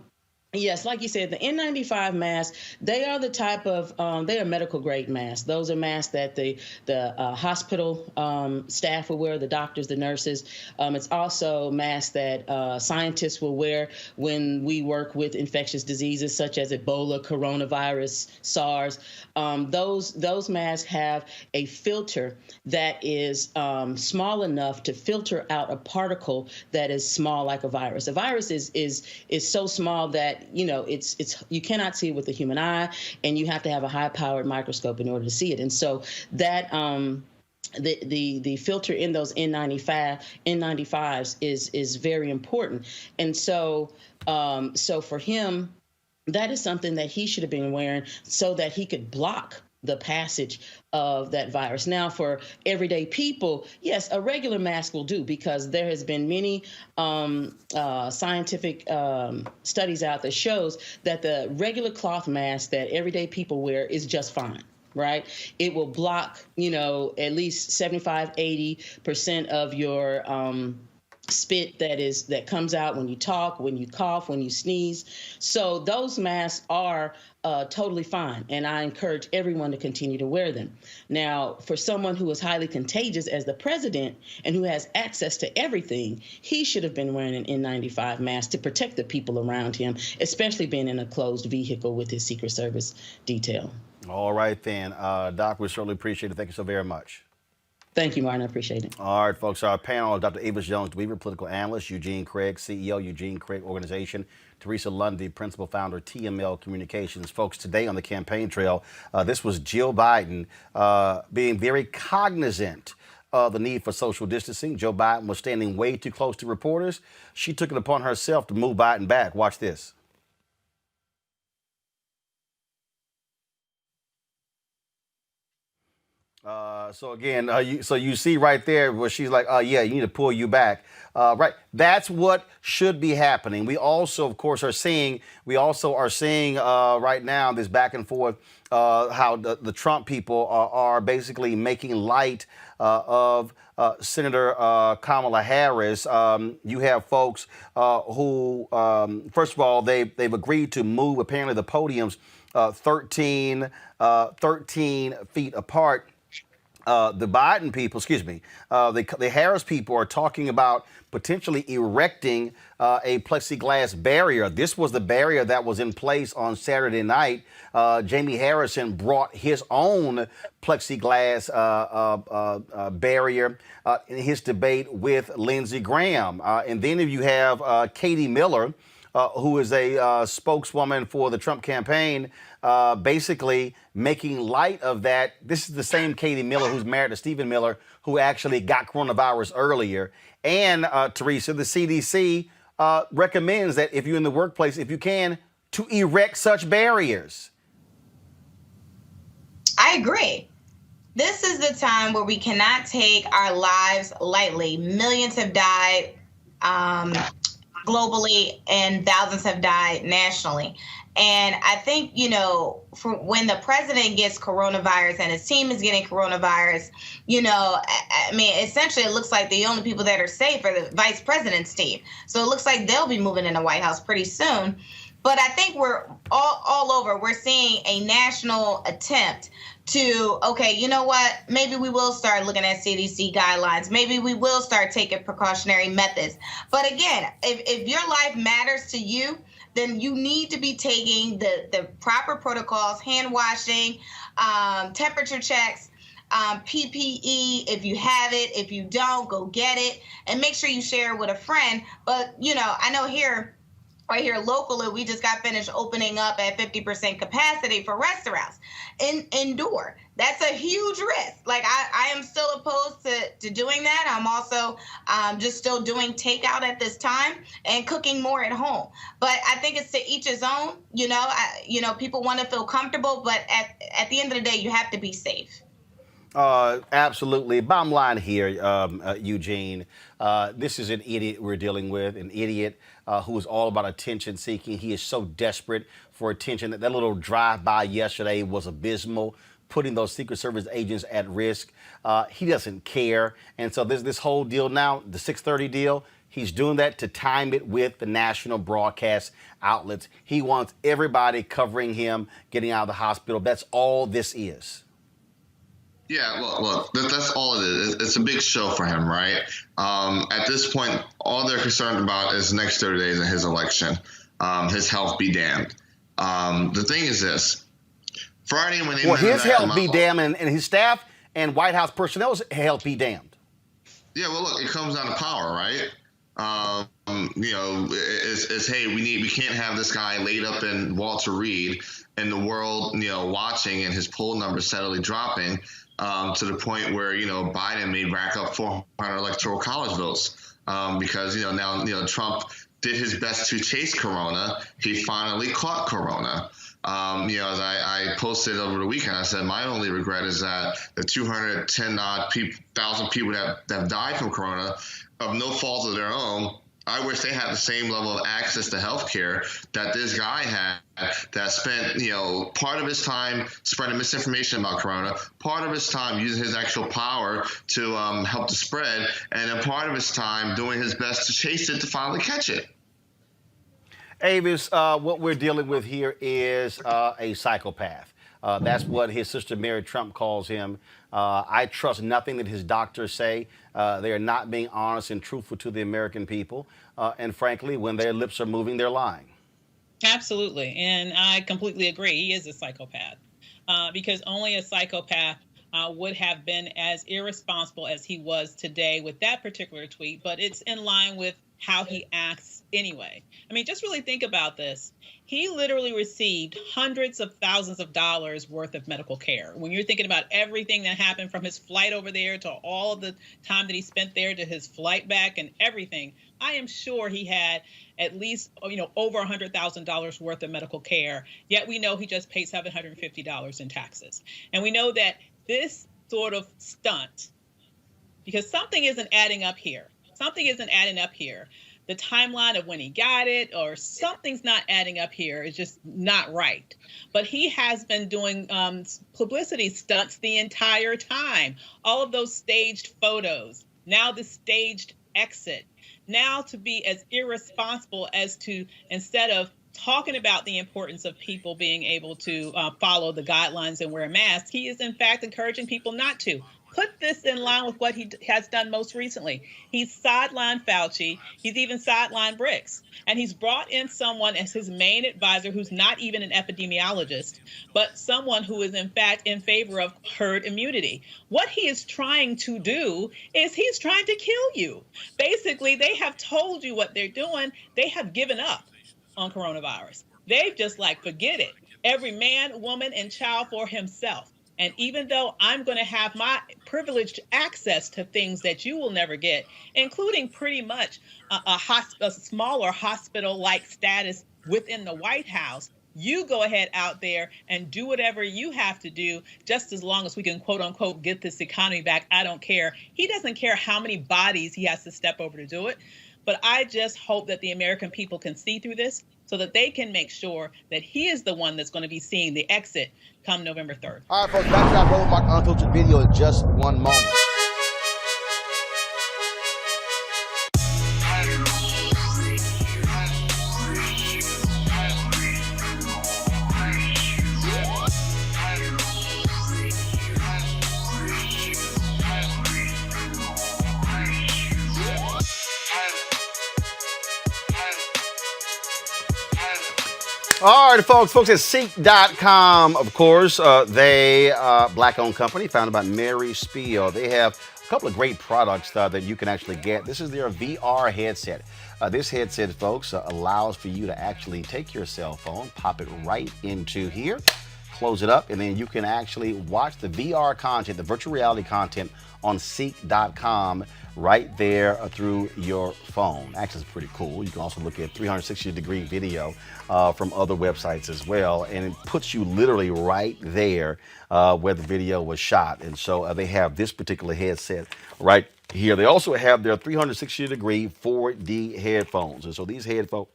yes, like you said, the N95 masks, they are the type of, they are medical grade masks. Those are masks that the hospital staff will wear, the doctors, the nurses. It's also masks that scientists will wear when we work with infectious diseases such as Ebola, coronavirus, SARS. Those masks have a filter that is small enough to filter out a particle that is small like a virus. A virus is so small that it's you cannot see it with the human eye, and you have to have a high-powered microscope in order to see it. And so that the filter in those N95s is very important. And so for him, that is something that he should have been wearing so that he could block the passage of that virus. Now, for everyday people, yes, a regular mask will do, because there has been many scientific studies out that shows that the regular cloth mask that everyday people wear is just fine. Right? It will block, at least 75–80% of your spit that comes out when you talk, when you cough, when you sneeze. So those masks are totally fine, and I encourage everyone to continue to wear them. Now, for someone who is highly contagious as the president and who has access to everything, he should have been wearing an N95 mask to protect the people around him, especially being in a closed vehicle with his Secret Service detail. All right, then. Doc, we certainly appreciate it. Thank you so very much. Thank you, Martin. I appreciate it. All right, folks. Our panel, Dr. Avis Jones-Weaver, political analyst, Eugene Craig, CEO, Eugene Craig Organization, Teresa Lundy, principal founder, TML Communications. Folks, today on the campaign trail, this was Jill Biden being very cognizant of the need for social distancing. Joe Biden was standing way too close to reporters. She took it upon herself to move Biden back. Watch this. So again, you see right there where she's like, yeah, you need to pull you back. Right. That's what should be happening. We also, of course, are seeing right now this back and forth, how the Trump people are basically making light of Senator Kamala Harris. You have folks who, first of all, they've agreed to move apparently the podiums 13 feet apart. The Biden people, the Harris people are talking about potentially erecting a plexiglass barrier. This was the barrier that was in place on Saturday night. Jamie Harrison brought his own plexiglass barrier in his debate with Lindsey Graham. And then if you have Katie Miller, who is a spokeswoman for the Trump campaign, basically making light of that. This is the same Katie Miller who's married to Stephen Miller, who actually got coronavirus earlier. And Teresa, the CDC recommends that if you're in the workplace, if you can, to erect such barriers. I agree. This is the time where we cannot take our lives lightly. Millions have died globally and thousands have died nationally. And I think, for when the president gets coronavirus and his team is getting coronavirus, I mean, essentially it looks like the only people that are safe are the vice president's team. So it looks like they'll be moving in the White House pretty soon. But I think we're all over. We're seeing a national attempt to, okay, you know what? Maybe we will start looking at CDC guidelines. Maybe we will start taking precautionary methods. But again, if your life matters to you, then you need to be taking the proper protocols, hand washing, temperature checks, PPE, if you have it. If you don't, go get it. And make sure you share it with a friend. But, I know right here locally, we just got finished opening up at 50% capacity for restaurants indoor. That's a huge risk. Like I am still opposed to doing that. I'm also just still doing takeout at this time and cooking more at home. But I think it's to each his own. People want to feel comfortable, but at the end of the day, you have to be safe. Absolutely. Bottom line here, Eugene, this is an idiot we're dealing with, an idiot who is all about attention seeking. He is so desperate for attention. That little drive-by yesterday was abysmal, putting those Secret Service agents at risk. He doesn't care. And so this whole deal now, the 6:30 deal, he's doing that to time it with the national broadcast outlets. He wants everybody covering him, getting out of the hospital. That's all this is. Yeah, well, that's all it is. It's a big show for him, right? At this point, all they're concerned about is the next 30 days of his election. His health be damned. The thing is this. Friday when they his health be damned and his staff and White House personnel's health be damned. Yeah, well, look, it comes down to power, right? It's hey, we can't have this guy laid up in Walter Reed and the world, watching and his poll numbers steadily dropping. To the point where, Biden may rack up 400 electoral college votes because, now, Trump did his best to chase Corona. He finally caught Corona. As I posted over the weekend, I said my only regret is that the 210,000 people that have died from Corona of no fault of their own, I wish they had the same level of access to health care that this guy had that spent, part of his time spreading misinformation about Corona, part of his time using his actual power to help the spread, and a part of his time doing his best to chase it to finally catch it. Avis, what we're dealing with here is a psychopath. That's what his sister Mary Trump calls him. I trust nothing that his doctors say. They are not being honest and truthful to the American people. And frankly, when their lips are moving, they're lying. Absolutely. And I completely agree. He is a psychopath because only a psychopath would have been as irresponsible as he was today with that particular tweet. But it's in line with how he acts anyway. I mean, just really think about this. He literally received hundreds of thousands of dollars worth of medical care. When you're thinking about everything that happened from his flight over there to all of the time that he spent there to his flight back and everything, I am sure he had at least, over $100,000 worth of medical care. Yet we know he just paid $750 in taxes. And we know that this sort of stunt, because something isn't adding up here. Something isn't adding up here. The timeline of when he got it or something's not adding up here is just not right. But he has been doing publicity stunts the entire time. All of those staged photos, now the staged exit, now to be as irresponsible as to, instead of talking about the importance of people being able to follow the guidelines and wear masks, he is in fact encouraging people not to. Put this in line with what he has done most recently. He's sidelined Fauci. He's even sidelined Bricks. And he's brought in someone as his main advisor who's not even an epidemiologist, but someone who is in fact in favor of herd immunity. What he is trying to do is he's trying to kill you. Basically, they have told you what they're doing. They have given up on coronavirus. They've just forget it. Every man, woman, and child for himself. And even though I'm going to have my privileged access to things that you will never get, including pretty much a smaller hospital-like status within the White House, You go ahead out there and do whatever you have to do, just as long as we can, quote unquote, get this economy back. I don't care. He doesn't care how many bodies he has to step over to do it. But I just hope that the American people can see through this so that they can make sure that he is the one that's going to be seeing the exit come November 3rd. All right, folks, back to that Roland Martin Unfiltered video in just one moment. All right, folks at Ceek.com, of course, they black-owned company founded by Mary Spiel. They have a couple of great products that you can actually get. This is their VR headset. This headset, folks, allows for you to actually take your cell phone, pop it right into here, close it up, and then you can actually watch the VR content, the virtual reality content on Ceek.com right there through your phone. Actually, it's pretty cool. You can also look at 360-degree video from other websites as well, and it puts you literally right there where the video was shot. And so they have this particular headset right here. They also have their 360-degree 4D headphones. And so these headphones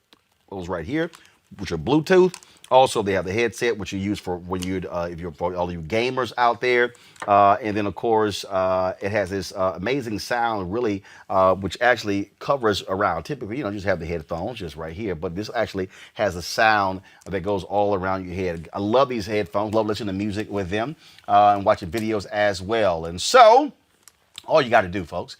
right here, which are Bluetooth. Also, they have the headset, which you use for when you, if you're for all you gamers out there. And then, of course, it has this amazing sound, really, which actually covers around. Typically, you just have the headphones just right here, but this actually has a sound that goes all around your head. I love these headphones. Love listening to music with them and watching videos as well. And so, all you got to do, folks,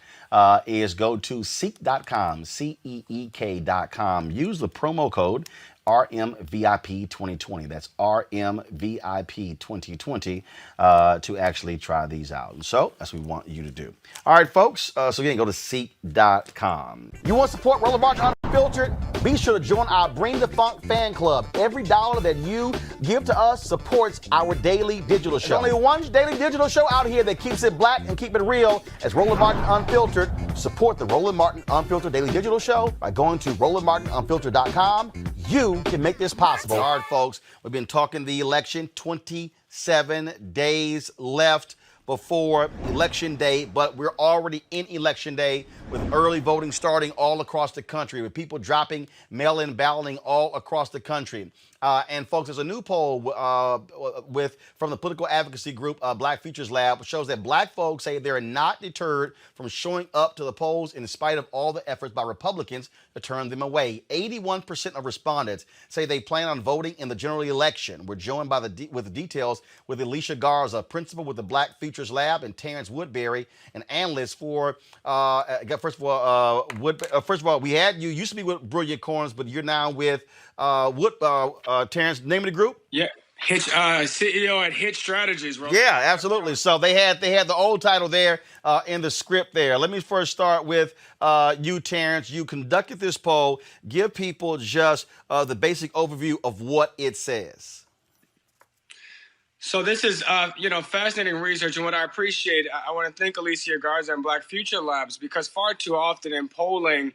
is go to Ceek.com, Ceek.com. Use the promo code RMVIP 2020. That's RMVIP 2020 to actually try these out. And so that's what we want you to do. All right, folks. So again, go to Ceek.com. You want to support Roland Martin Unfiltered? Be sure to join our Bring the Funk fan club. Every dollar that you give to us supports our daily digital show. There's only one daily digital show out here that keeps it black and keep it real. As Roland Martin Unfiltered. Support the Roland Martin Unfiltered daily digital show by going to RolandMartinUnfiltered.com. You can make this possible. All right, folks, we've been talking the election, 27 days left before Election Day, but we're already in Election Day with early voting starting all across the country, with people dropping mail-in balloting all across the country. And folks, there's a new poll from the political advocacy group Black Futures Lab, which shows that black folks say they're not deterred from showing up to the polls in spite of all the efforts by Republicans to turn them away. 81% of respondents say they plan on voting in the general election. We're joined by with the details with Alicia Garza, principal with the Black Futures Lab, and Terrence Woodbury, an analyst for. First of all, we had you used to be with Brilliant Corners, but you're now with Terrence, name of the group? Yeah, Hitch, CEO at Hitch Strategies, bro. Yeah, absolutely. So they had the old title there in the script there. Let me first start with you, Terrence. You conducted this poll. Give people just the basic overview of what it says. So this is, fascinating research, and what I appreciate, I want to thank Alicia Garza and Black Future Labs, because far too often in polling,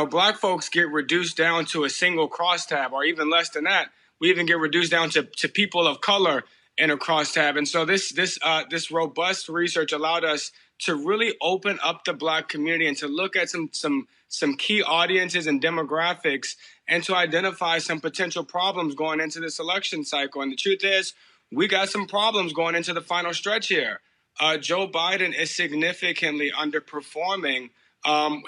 Black folks get reduced down to a single crosstab, or even less than that. We even get reduced down to people of color in a crosstab. And so this robust research allowed us to really open up the Black community and to look at some key audiences and demographics, and to identify some potential problems going into this election cycle. And the truth is, we got some problems going into the final stretch here. Joe Biden is significantly underperforming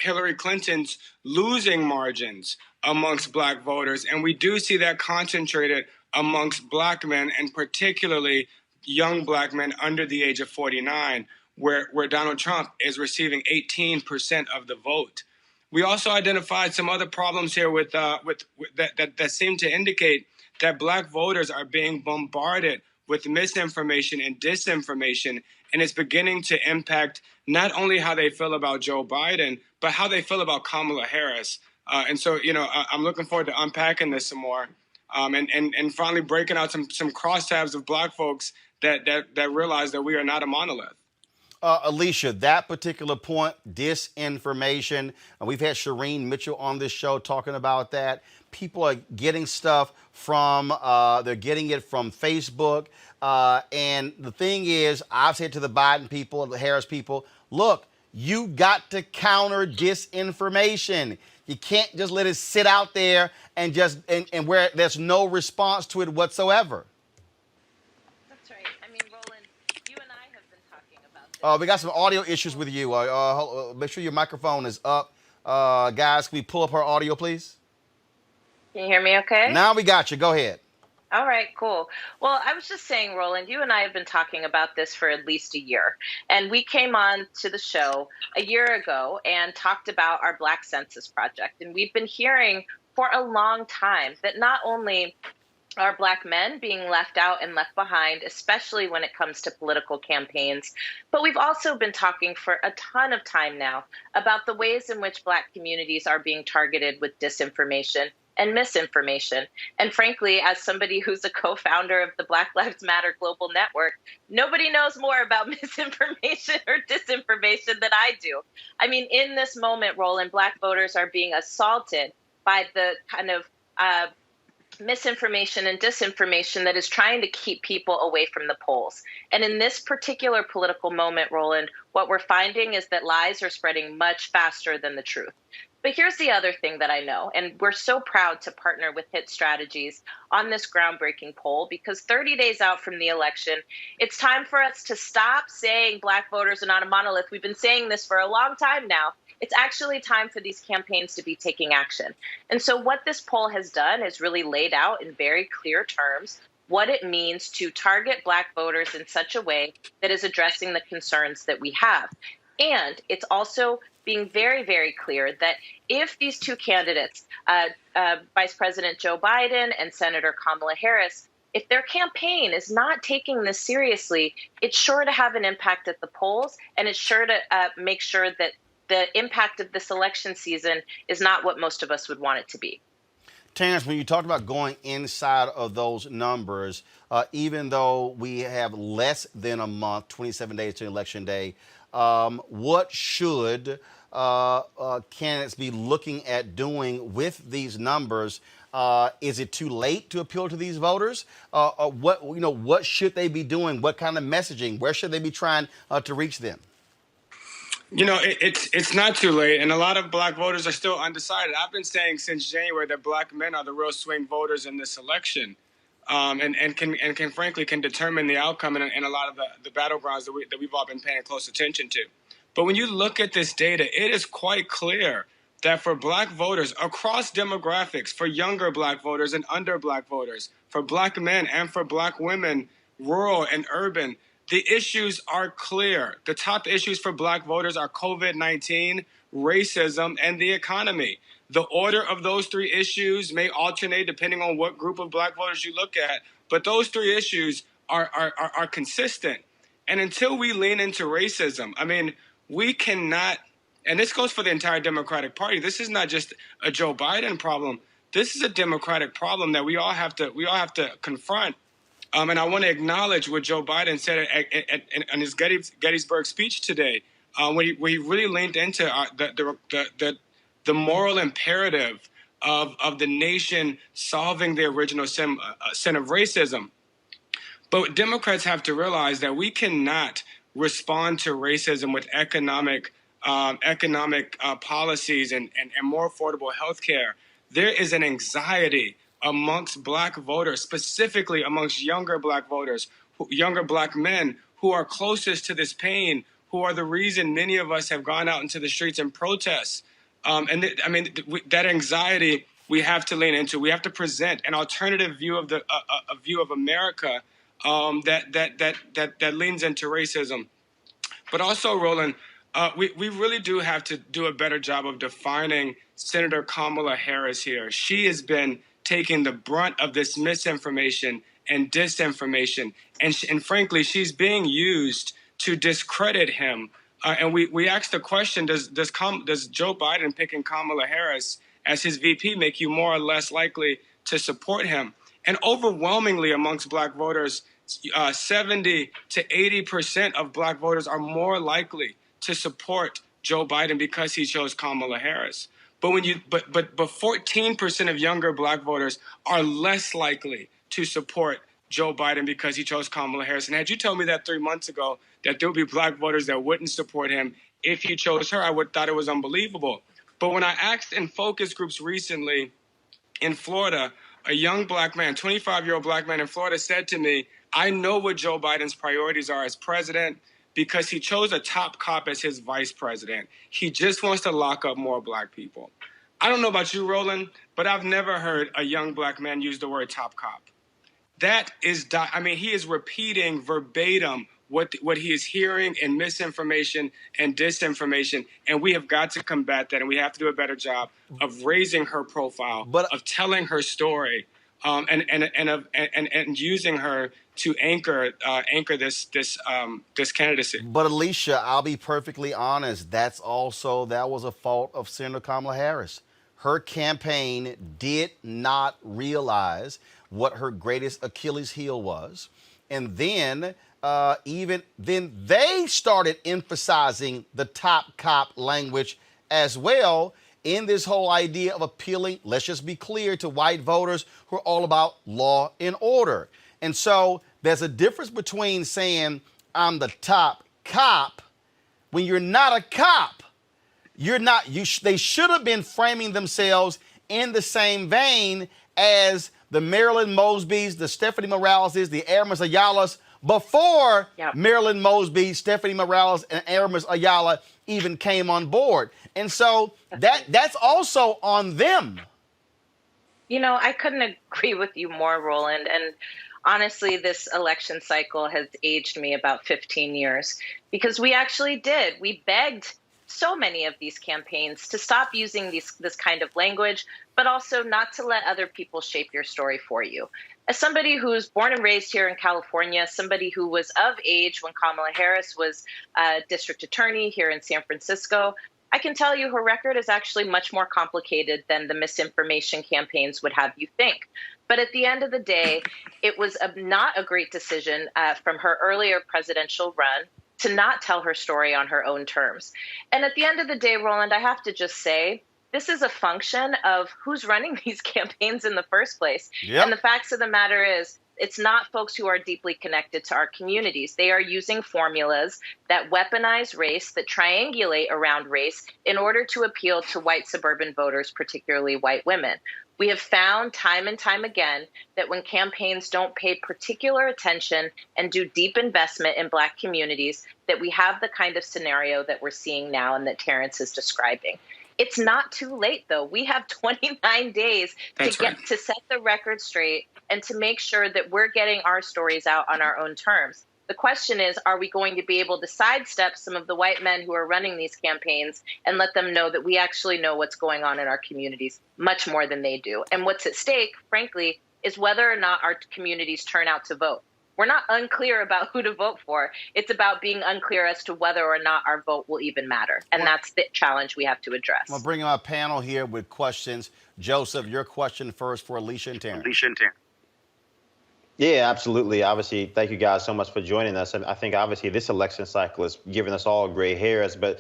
Hillary Clinton's losing margins amongst Black voters. And we do see that concentrated amongst Black men, and particularly young Black men under the age of 49, where Donald Trump is receiving 18% of the vote. We also identified some other problems here with that seem to indicate that Black voters are being bombarded with misinformation and disinformation, and it's beginning to impact not only how they feel about Joe Biden, but how they feel about Kamala Harris. And so, I'm looking forward to unpacking this some more, and finally breaking out some crosstabs of Black folks that realize that we are not a monolith. Alicia, that particular point, disinformation, and we've had Shireen Mitchell on this show talking about that. People are getting stuff from, they're getting it from Facebook. And the thing is, I've said to the Biden people, the Harris people, look, you got to counter disinformation. You can't just let it sit out there and just, and where there's no response to it whatsoever. We got some audio issues with you. Make sure your microphone is up. Guys, can we pull up her audio, please? Can you hear me okay? Now we got you. Go ahead. All right, cool. Well, I was just saying, Roland, you and I have been talking about this for at least a year. And we came on to the show a year ago and talked about our Black Census Project. And we've been hearing for a long time that not only are Black men being left out and left behind, especially when it comes to political campaigns. But we've also been talking for a ton of time now about the ways in which Black communities are being targeted with disinformation and misinformation. And frankly, as somebody who's a co-founder of the Black Lives Matter Global Network, nobody knows more about misinformation or disinformation than I do. I mean, in this moment, Roland, Black voters are being assaulted by the kind of misinformation and disinformation that is trying to keep people away from the polls. And in this particular political moment, Roland, what we're finding is that lies are spreading much faster than the truth. But here's the other thing that I know, and we're so proud to partner with HIT Strategies on this groundbreaking poll, because 30 days out from the election, it's time for us to stop saying Black voters are not a monolith. We've been saying this for a long time now. It's actually time for these campaigns to be taking action. And so what this poll has done is really laid out in very clear terms what it means to target Black voters in such a way that is addressing the concerns that we have. And it's also being very, very clear that if these two candidates, Vice President Joe Biden and Senator Kamala Harris, if their campaign is not taking this seriously, it's sure to have an impact at the polls, and it's sure to make sure that the impact of this election season is not what most of us would want it to be. Terrence, when you talked about going inside of those numbers, even though we have less than a month, 27 days to Election Day, what should candidates be looking at doing with these numbers? Is it too late to appeal to these voters? What should they be doing? What kind of messaging? Where should they be trying to reach them? You know, it's not too late, and a lot of Black voters are still undecided. I've been saying since January that Black men are the real swing voters in this election, and can frankly determine the outcome in a lot of the battlegrounds that we've all been paying close attention to. But when you look at this data, it is quite clear that for Black voters across demographics, for younger Black voters and under Black voters, for Black men and for Black women, rural and urban, the issues are clear. The top issues for Black voters are COVID-19, racism, and the economy. The order of those three issues may alternate depending on what group of Black voters you look at, but those three issues are consistent. And until we lean into racism, I mean, we cannot, and this goes for the entire Democratic Party. This is not just a Joe Biden problem. This is a Democratic problem that we all have to confront. And I want to acknowledge what Joe Biden said in his Gettysburg speech today, when he really leaned into the moral imperative of the nation solving the original sin of racism. But Democrats have to realize that we cannot respond to racism with economic policies and more affordable health care. There is an anxiety amongst Black voters, specifically amongst younger Black voters, younger Black men who are closest to this pain, who are the reason many of us have gone out into the streets and protests. That anxiety we have to lean into. We have to present an alternative view of a view of America that leans into racism. But also, Roland, we really do have to do a better job of defining Senator Kamala Harris here. She has been taking the brunt of this misinformation and disinformation. And frankly, she's being used to discredit him. And we asked the question, does Joe Biden picking Kamala Harris as his VP make you more or less likely to support him? And overwhelmingly amongst Black voters, 70 to 80% of black voters are more likely to support Joe Biden because he chose Kamala Harris. But 14% of younger black voters are less likely to support Joe Biden because he chose Kamala Harris. And had you told me that 3 months ago, that there would be black voters that wouldn't support him if he chose her, I would thought it was unbelievable. But when I asked in focus groups recently in Florida, a young black man, 25-year-old black man in Florida said to me, I know what Joe Biden's priorities are as president because he chose a top cop as his vice president. He just wants to lock up more black people. I don't know about you, Roland, but I've never heard a young black man use the word top cop. That is, he is repeating verbatim what he is hearing in misinformation and disinformation, and we have got to combat that, and we have to do a better job of raising her profile, of telling her story, and using her to anchor this candidacy. But Alicia, I'll be perfectly honest. That was a fault of Senator Kamala Harris. Her campaign did not realize what her greatest Achilles heel was. And then they started emphasizing the top cop language as well in this whole idea of appealing, let's just be clear, to white voters who are all about law and order. And so there's a difference between saying I'm the top cop when you're not a cop. You're not. They should have been framing themselves in the same vein as the Marilyn Mosbys, the Stephanie Moraleses, the Aramis Ayalas before Marilyn Mosby, Stephanie Morales, and Aramis Ayala even came on board. And so that's also on them. I couldn't agree with you more, Roland. And honestly, this election cycle has aged me about 15 years because we actually did. We begged so many of these campaigns to stop using this kind of language, but also not to let other people shape your story for you. As somebody who's born and raised here in California, somebody who was of age when Kamala Harris was district attorney here in San Francisco, I can tell you her record is actually much more complicated than the misinformation campaigns would have you think. But at the end of the day, it was not a great decision from her earlier presidential run to not tell her story on her own terms. And at the end of the day, Roland, I have to just say, this is a function of who's running these campaigns in the first place. Yep. And the facts of the matter is, it's not folks who are deeply connected to our communities. They are using formulas that weaponize race, that triangulate around race in order to appeal to white suburban voters, particularly white women. We have found time and time again that when campaigns don't pay particular attention and do deep investment in Black communities, that we have the kind of scenario that we're seeing now and that Terrence is describing. It's not too late, though. We have 29 days to set the record straight and to make sure that we're getting our stories out on our own terms. The question is, are we going to be able to sidestep some of the white men who are running these campaigns and let them know that we actually know what's going on in our communities much more than they do? And what's at stake, frankly, is whether or not our communities turn out to vote. We're not unclear about who to vote for. It's about being unclear as to whether or not our vote will even matter. And that's the challenge we have to address. I'm going to bring in my panel here with questions. Joseph, your question first for Alicia and Terrence. Yeah, absolutely. Obviously, thank you guys so much for joining us. I think obviously this election cycle is giving us all gray hairs, but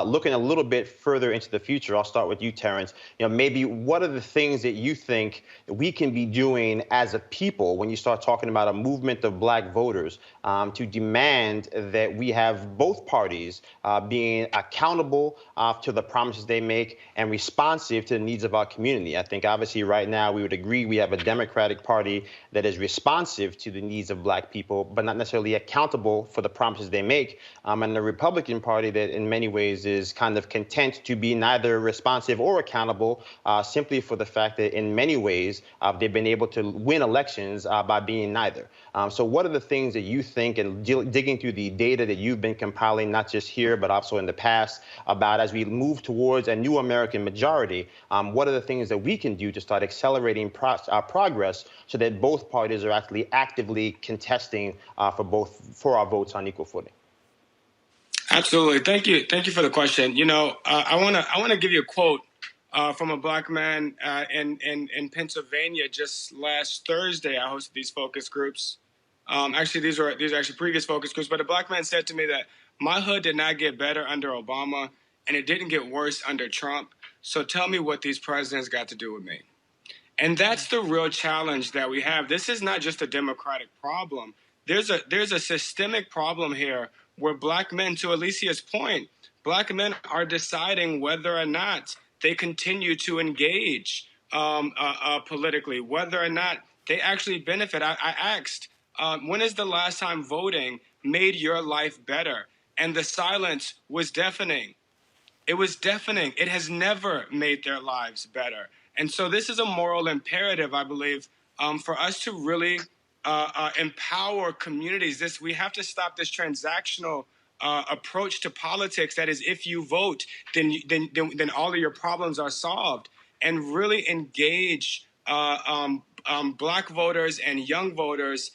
looking a little bit further into the future, I'll start with you, Terrence. Maybe what are the things that you think we can be doing as a people when you start talking about a movement of Black voters to demand that we have both parties being accountable to the promises they make and responsive to the needs of our community? I think obviously right now we would agree we have a Democratic Party that is responsive to the needs of Black people, but not necessarily accountable for the promises they make, and the Republican Party that in many ways is kind of content to be neither responsive or accountable simply for the fact that in many ways they've been able to win elections by being neither. So what are the things that you think, and digging through the data that you've been compiling, not just here, but also in the past, about as we move towards a new American majority, what are the things that we can do to start accelerating progress so that both parties are actually actively contesting for our votes on equal footing? Absolutely. Thank you for the question. I want to give you a quote from a Black man in Pennsylvania. Just last Thursday, I hosted these focus groups, Actually, these are actually previous focus groups. But a black man said to me that my hood did not get better under Obama, and it didn't get worse under Trump. So tell me what these presidents got to do with me. And that's the real challenge that we have. This is not just a Democratic problem. There's a systemic problem here where black men, to Alicia's point, black men are deciding whether or not they continue to engage politically, whether or not they actually benefit. I asked, when is the last time voting made your life better? And the silence was deafening. It was deafening. It has never made their lives better. And so this is a moral imperative, I believe, for us to really empower communities. We have to stop this transactional approach to politics. That is, if you vote, then all of your problems are solved, and really engage black voters and young voters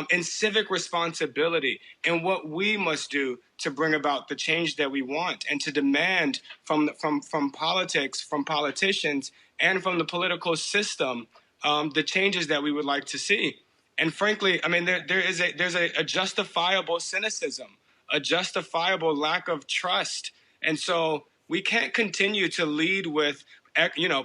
in civic responsibility and what we must do to bring about the change that we want, and to demand from politics, from politicians, and from the political system the changes that we would like to see. And frankly, I mean, there's a justifiable cynicism, a justifiable lack of trust, and so we can't continue to lead with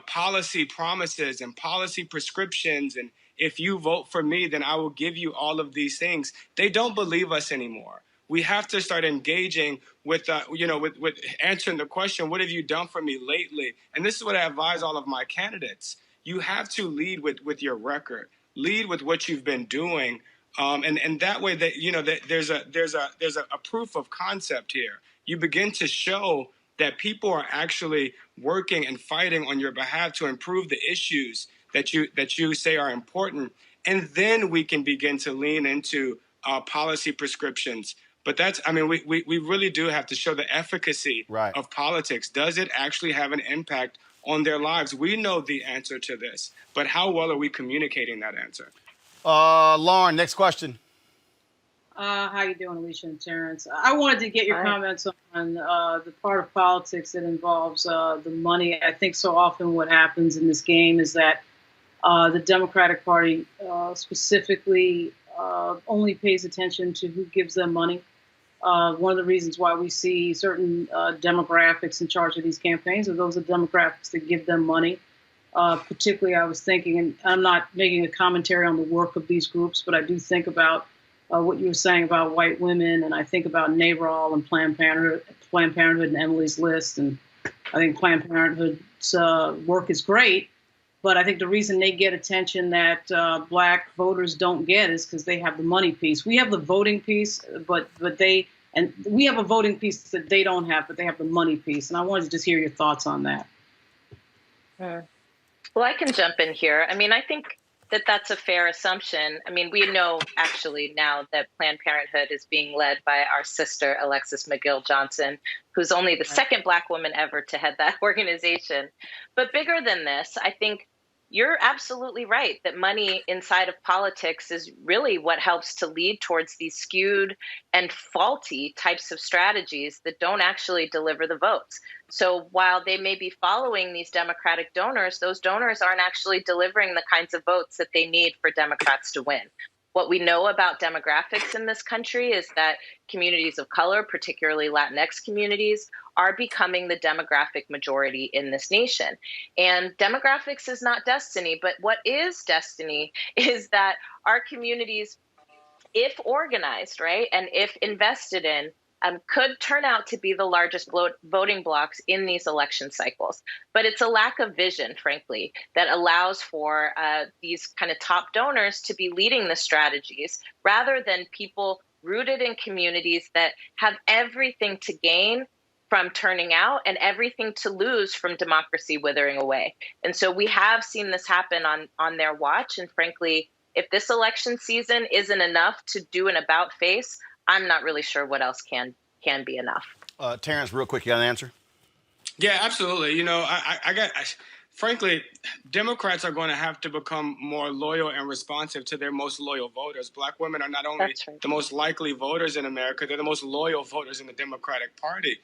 policy promises and policy prescriptions, and if you vote for me, then I will give you all of these things. They don't believe us anymore. We have to start engaging with answering the question, what have you done for me lately? And this is what I advise all of my candidates. You have to lead with your record, lead with what you've been doing. And that way that there's a proof of concept here. You begin to show that people are actually working and fighting on your behalf to improve the issues that you say are important, and then we can begin to lean into policy prescriptions. But we really do have to show the efficacy of politics. Does it actually have an impact on their lives? We know the answer to this, but how well are we communicating that answer? Lauren, next question. How you doing, Alicia and Terrence? I wanted to get your comments on the part of politics that involves the money. I think so often what happens in this game is that the Democratic Party specifically only pays attention to who gives them money. One of the reasons why we see certain demographics in charge of these campaigns are those are demographics that give them money. Particularly, I was thinking, and I'm not making a commentary on the work of these groups, but I do think about what you were saying about white women, and I think about NARAL and Planned Parenthood and Emily's List, and I think Planned Parenthood's work is great, but I think the reason they get attention that black voters don't get is because they have the money piece. We have the voting piece, but we have a voting piece that they don't have, but they have the money piece, and I wanted to just hear your thoughts on that. Well, I can jump in here. I mean, I think that that's a fair assumption. I mean, we know actually now that Planned Parenthood is being led by our sister, Alexis McGill Johnson, who's only the second black woman ever to head that organization. But bigger than this, I think you're absolutely right that money inside of politics is really what helps to lead towards these skewed and faulty types of strategies that don't actually deliver the votes. So while they may be following these Democratic donors, those donors aren't actually delivering the kinds of votes that they need for Democrats to win. What we know about demographics in this country is that communities of color, particularly Latinx communities, are becoming the demographic majority in this nation. And demographics is not destiny, but what is destiny is that our communities, if organized, right, and if invested in, could turn out to be the largest voting blocs in these election cycles. But it's a lack of vision, frankly, that allows for these kind of top donors to be leading the strategies rather than people rooted in communities that have everything to gain from turning out and everything to lose from democracy withering away. And so we have seen this happen on their watch. And frankly, if this election season isn't enough to do an about face, I'm not really sure what else can be enough. Terrence, real quick, you got an answer? Yeah, absolutely. You know, frankly, Democrats are going to have to become more loyal and responsive to their most loyal voters. Black women are not only the most likely voters in America, they're the most loyal voters in the Democratic Party.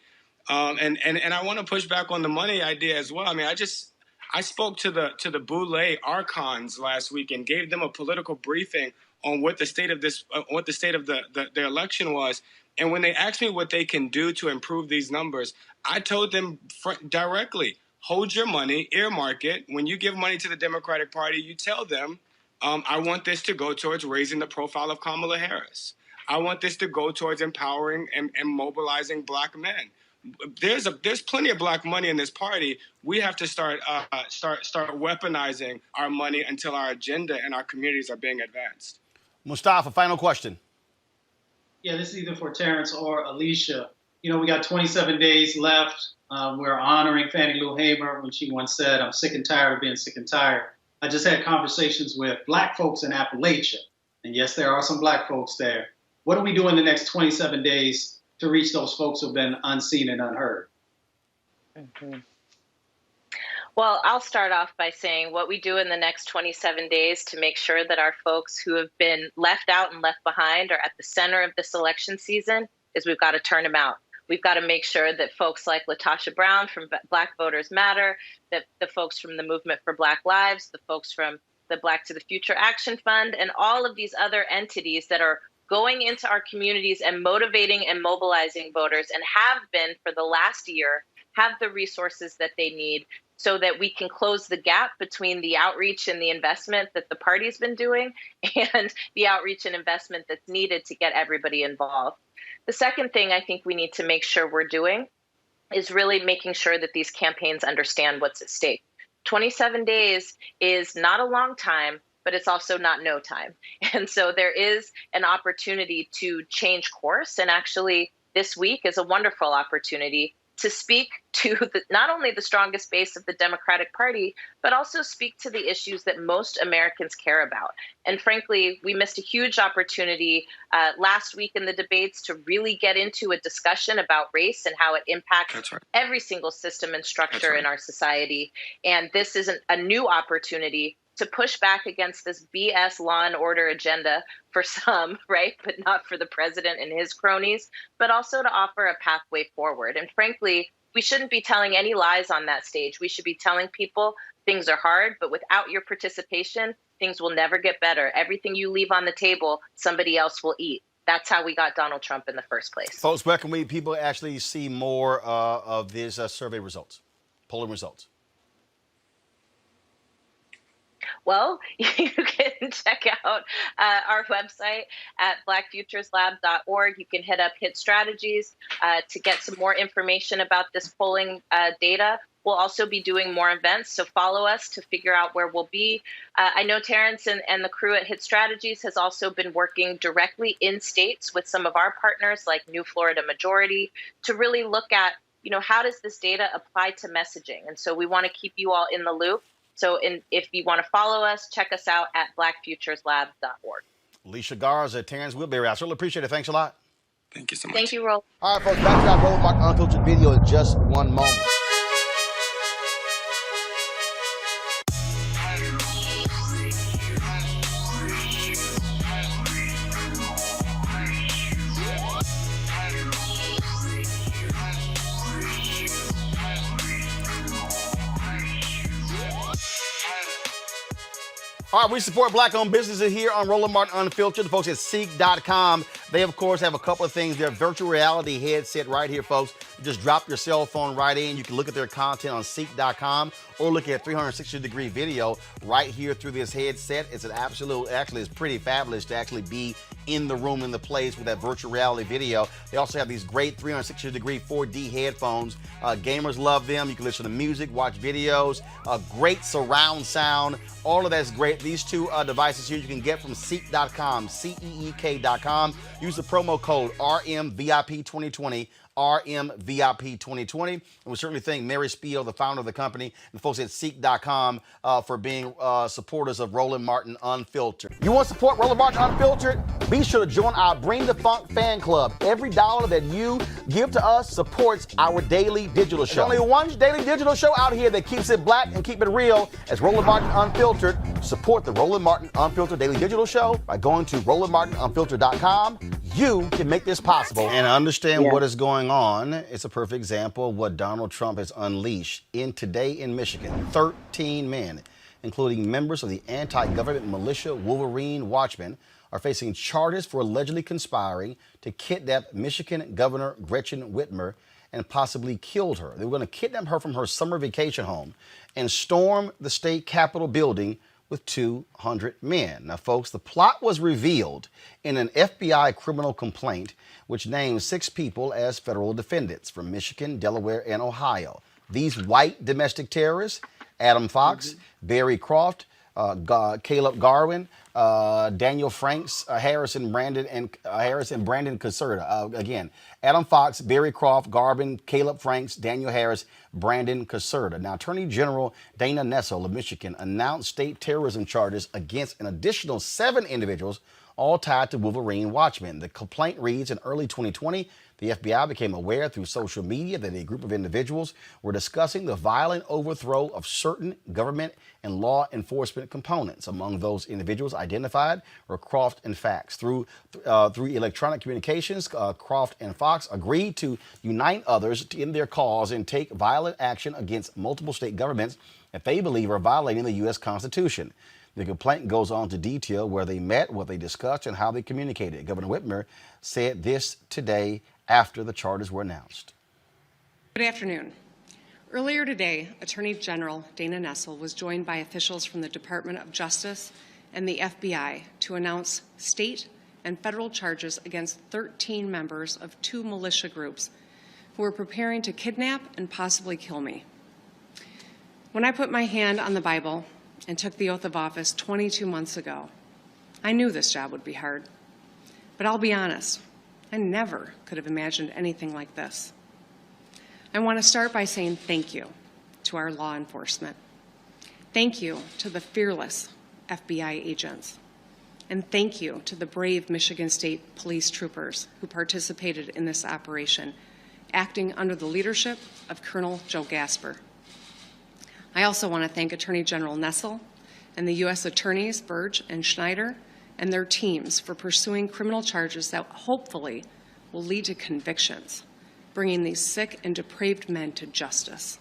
And I want to push back on the money idea as well. I mean, I spoke to the Boulay archons last week and gave them a political briefing on what the state of the election was. And when they asked me what they can do to improve these numbers, I told them directly, hold your money, earmark it. When you give money to the Democratic Party, you tell them, I want this to go towards raising the profile of Kamala Harris. I want this to go towards empowering and mobilizing black men. There's plenty of black money in this party. We have to start weaponizing our money until our agenda and our communities are being advanced. Mustafa, final question. Yeah, this is either for Terrence or Alicia. You know, we got 27 days left. We're honoring Fannie Lou Hamer when she once said, "I'm sick and tired of being sick and tired." I just had conversations with black folks in Appalachia. And yes, there are some black folks there. What do we do in the next 27 days to reach those folks who have been unseen and unheard? Mm-hmm. Well, I'll start off by saying what we do in the next 27 days to make sure that our folks who have been left out and left behind are at the center of this election season is we've got to turn them out. We've got to make sure that folks like Latasha Brown from Black Voters Matter, that the folks from the Movement for Black Lives, the folks from the Black to the Future Action Fund, and all of these other entities that are going into our communities and motivating and mobilizing voters and have been for the last year, have the resources that they need so that we can close the gap between the outreach and the investment that the party's been doing and the outreach and investment that's needed to get everybody involved. The second thing I think we need to make sure we're doing is really making sure that these campaigns understand what's at stake. 27 days is not a long time, but it's also not no time. And so there is an opportunity to change course. And actually, this week is a wonderful opportunity to speak to not only the strongest base of the Democratic Party, but also speak to the issues that most Americans care about. And frankly, we missed a huge opportunity last week in the debates to really get into a discussion about race and how it impacts every single system and structure in our society. And this isn't a new opportunity to push back against this BS law and order agenda for some, right, but not for the president and his cronies, but also to offer a pathway forward. And frankly, we shouldn't be telling any lies on that stage. We should be telling people things are hard, but without your participation, things will never get better. Everything you leave on the table, somebody else will eat. That's how we got Donald Trump in the first place. Folks, where can people actually see more of these survey results, polling results? Well, you can check out our website at blackfutureslab.org. You can hit up Hit Strategies to get some more information about this polling data. We'll also be doing more events, so follow us to figure out where we'll be. I know Terrence and the crew at Hit Strategies has also been working directly in states with some of our partners like New Florida Majority to really look at, how does this data apply to messaging? And so we want to keep you all in the loop. So if you want to follow us, check us out at blackfutureslab.org. Alicia Garza, Terrence Woodbury, I certainly appreciate it. Thanks a lot. Thank you so much. Thank you, Roland. All right, folks, back to our Roland Martin Unfiltered video in just one moment. All right, we support black-owned businesses here on Roland Martin Unfiltered. The folks at Ceek.com, they, of course, have a couple of things. Their virtual reality headset right here, folks. You just drop your cell phone right in. You can look at their content on Ceek.com or look at 360-degree video right here through this headset. It's it's pretty fabulous to actually be in the room, in the place with that virtual reality video. They also have these great 360-degree 4D headphones. Gamers love them. You can listen to music, watch videos, great surround sound. All of that's great. These two devices here you can get from Ceek.com, Ceek.com. Use the promo code RMVIP2020. RMVIP2020. And we certainly thank Mary Spiel, the founder of the company, and folks at Ceek.com for being supporters of Roland Martin Unfiltered. You want to support Roland Martin Unfiltered? Be sure to join our Bring the Funk fan club. Every dollar that you give to us supports our daily digital show. There's only one daily digital show out here that keeps it black and keep it real. As Roland Martin Unfiltered. Support the Roland Martin Unfiltered daily digital show by going to RolandMartinUnfiltered.com. You can make this possible and understand what is going on. It's a perfect example of what Donald Trump has unleashed today in Michigan. 13 men, including members of the anti-government militia Wolverine Watchmen, are facing charges for allegedly conspiring to kidnap Michigan Governor Gretchen Whitmer and possibly killed her. They were going to kidnap her from her summer vacation home and storm the state capitol building with 200 men. Now, folks, the plot was revealed in an FBI criminal complaint which names 6 people as federal defendants from Michigan, Delaware, and Ohio. These white domestic terrorists, Adam Fox, Barry Croft, Caleb Garwin, Daniel Franks, Harris and Brandon Caserta. Again, Adam Fox, Barry Croft, Garvin, Caleb Franks, Daniel Harris, Brandon Caserta. Now, Attorney General Dana Nessel of Michigan announced state terrorism charges against an additional 7 individuals, all tied to Wolverine Watchmen. The complaint reads, in early 2020, the FBI became aware through social media that a group of individuals were discussing the violent overthrow of certain government and law enforcement components. Among those individuals identified were Croft and Fox. Through electronic communications, Croft and Fox agreed to unite others in their cause and take violent action against multiple state governments that they believe are violating the U.S. Constitution. The complaint goes on to detail where they met, what they discussed, and how they communicated. Governor Whitmer said this today after the charges were announced. Good afternoon. Earlier today, Attorney General Dana Nessel was joined by officials from the Department of Justice and the FBI to announce state and federal charges against 13 members of 2 militia groups who were preparing to kidnap and possibly kill me. When I put my hand on the Bible and took the oath of office 22 months ago, I knew this job would be hard. But I'll be honest, I never could have imagined anything like this. I want to start by saying thank you to our law enforcement. Thank you to the fearless FBI agents. And thank you to the brave Michigan State Police troopers who participated in this operation, acting under the leadership of Colonel Joe Gasper. I also want to thank Attorney General Nessel and the U.S. Attorneys Burge and Schneider and their teams for pursuing criminal charges that hopefully will lead to convictions, bringing these sick and depraved men to justice.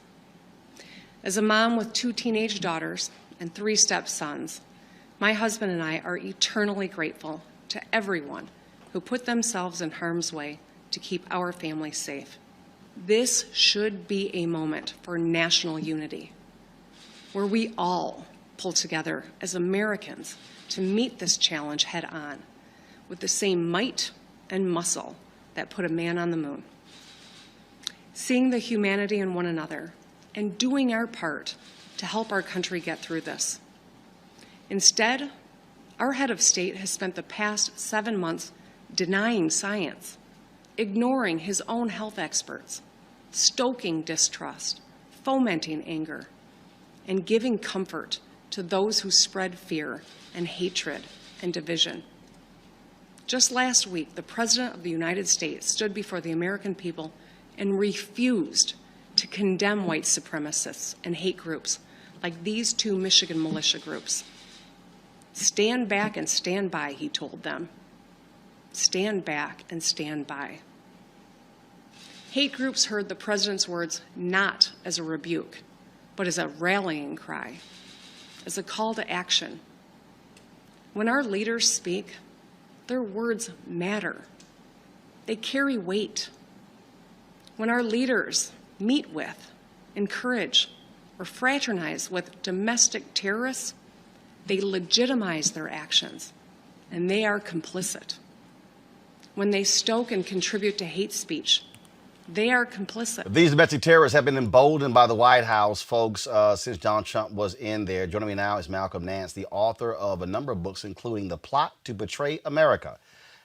As a mom with 2 teenage daughters and 3 stepsons, my husband and I are eternally grateful to everyone who put themselves in harm's way to keep our family safe. This should be a moment for national unity, where we all pull together as Americans to meet this challenge head on with the same might and muscle that put a man on the moon. Seeing the humanity in one another and doing our part to help our country get through this. Instead, our head of state has spent the past 7 months denying science, ignoring his own health experts, stoking distrust, fomenting anger, and giving comfort to those who spread fear and hatred and division. Just last week, the President of the United States stood before the American people and refused to condemn white supremacists and hate groups like these 2 Michigan militia groups. Stand back and stand by, he told them. Stand back and stand by. Hate groups heard the President's words not as a rebuke, but as a rallying cry, as a call to action. When our leaders speak, their words matter. They carry weight. When our leaders meet with, encourage, or fraternize with domestic terrorists, they legitimize their actions, and they are complicit. When they stoke and contribute to hate speech, they are complicit. These domestic terrorists have been emboldened by the White House, folks, since Donald Trump was in there. Joining me now is Malcolm Nance, the author of a number of books, including The Plot to Betray America,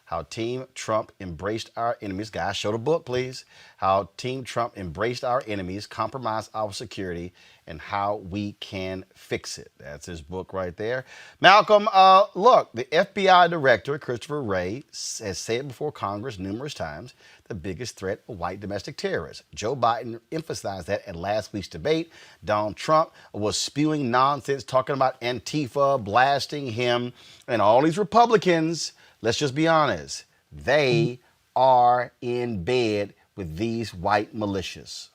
How Team Trump Embraced Our Enemies. Guys, show the book, please. How Team Trump Embraced Our Enemies, Compromised Our Security, and How We Can Fix It. That's his book right there. Malcolm, look, the FBI director, Christopher Wray, has said before Congress numerous times the biggest threat of white domestic terrorists. Joe Biden emphasized that at last week's debate. Donald Trump was spewing nonsense, talking about Antifa, blasting him, and all these Republicans, let's just be honest, they are in bed with these white militias.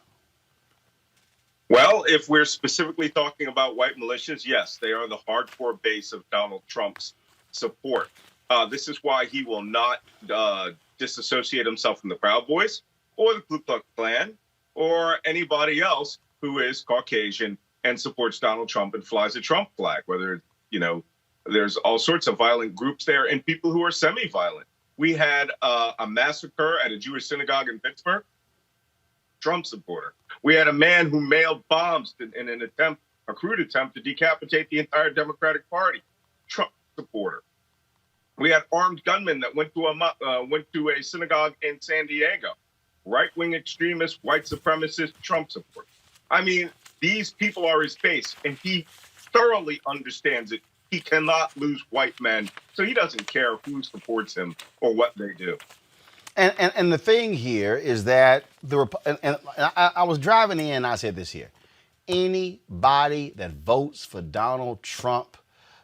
Well, if we're specifically talking about white militias, yes, they are the hardcore base of Donald Trump's support. This is why he will not disassociate himself from the Proud Boys or the Ku Klux Klan or anybody else who is Caucasian and supports Donald Trump and flies a Trump flag, whether, there's all sorts of violent groups there and people who are semi-violent. We had a massacre at a Jewish synagogue in Pittsburgh, Trump supporter. We had a man who mailed bombs in a crude attempt to decapitate the entire Democratic Party, Trump supporter. We had armed gunmen that went to a synagogue in San Diego, right-wing extremists, white supremacists, Trump supporters. I mean, these people are his base, and he thoroughly understands it. He cannot lose white men, so he doesn't care who supports him or what they do. And the thing here is that I was driving in and I said this here. Anybody that votes for Donald Trump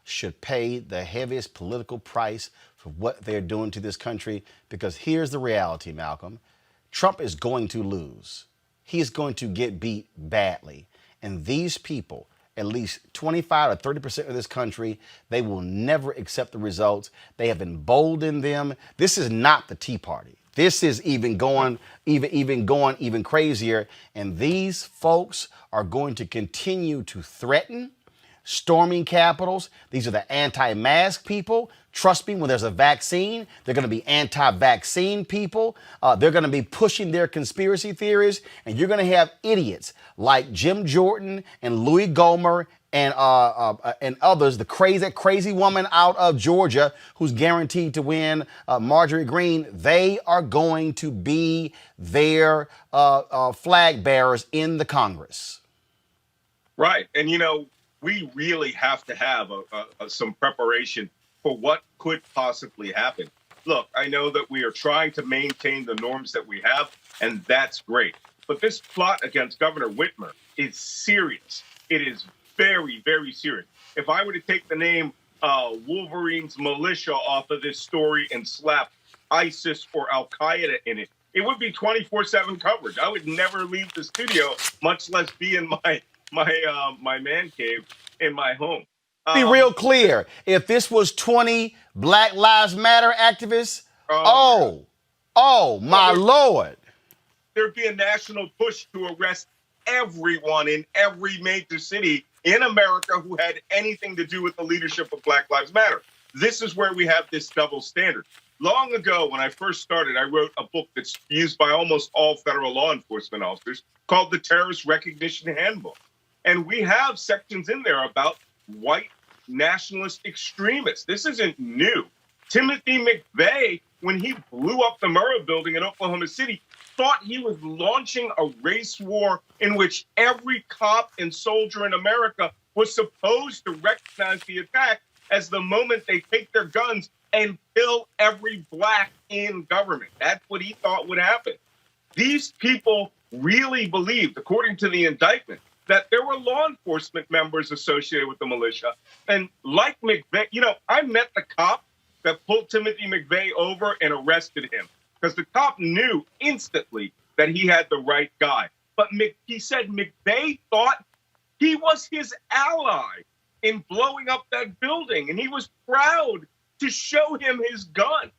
should pay the heaviest political price for what they're doing to this country, because here's the reality, Malcolm. Trump is going to lose. He's going to get beat badly. And these people, at least 25 or 30% of this country, they will never accept the results. They have emboldened them. This is not the Tea Party. This is even going crazier. And these folks are going to continue to threaten, storming capitals. These are the anti-mask people. Trust me, when there's a vaccine, they're going to be anti-vaccine people. They're going to be pushing their conspiracy theories. And you're going to have idiots like Jim Jordan and Louis Gohmert and others, the crazy woman out of Georgia who's guaranteed to win, Marjorie Greene. They are going to be their flag bearers in the Congress. Right. And, we really have to have some preparation for what could possibly happen. Look, I know that we are trying to maintain the norms that we have, and that's great. But this plot against Governor Whitmer is serious. It is very, very serious. If I were to take the name Wolverine's militia off of this story and slap ISIS or Al-Qaeda in it, it would be 24/7 coverage. I would never leave the studio, much less be in my man cave in my home. Be real clear. If this was 20 Black Lives Matter activists, oh my Lord. There'd be a national push to arrest everyone in every major city in America who had anything to do with the leadership of Black Lives Matter. This is where we have this double standard. Long ago, when I first started, I wrote a book that's used by almost all federal law enforcement officers called the Terrorist Recognition Handbook. And we have sections in there about white nationalist extremists. This isn't new. Timothy McVeigh, when he blew up the Murrah building in Oklahoma City, thought he was launching a race war in which every cop and soldier in America was supposed to recognize the attack as the moment they take their guns and kill every black in government. That's what he thought would happen. These people really believed, according to the indictment, that there were law enforcement members associated with the militia. And like McVeigh, I met the cop that pulled Timothy McVeigh over and arrested him because the cop knew instantly that he had the right guy. But he said McVeigh thought he was his ally in blowing up that building, and he was proud to show him his gun.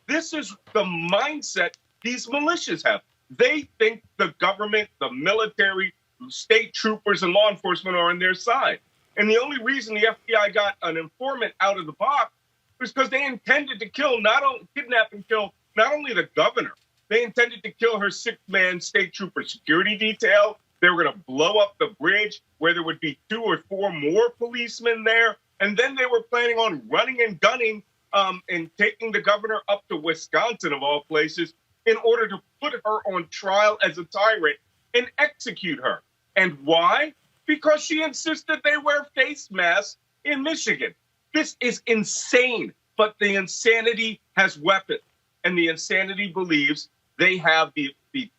This is the mindset these militias have. They think the government, the military, state troopers, and law enforcement are on their side. And the only reason the FBI got an informant out of the box was because they intended to kidnap and kill not only the governor, they intended to kill her 6-man state trooper security detail. They were going to blow up the bridge where there would be 2 or 4 more policemen there. And then they were planning on running and gunning and taking the governor up to Wisconsin, of all places, in order to put her on trial as a tyrant and execute her. And why? Because she insisted they wear face masks in Michigan. This is insane. But the insanity has weapons. And the insanity believes they have the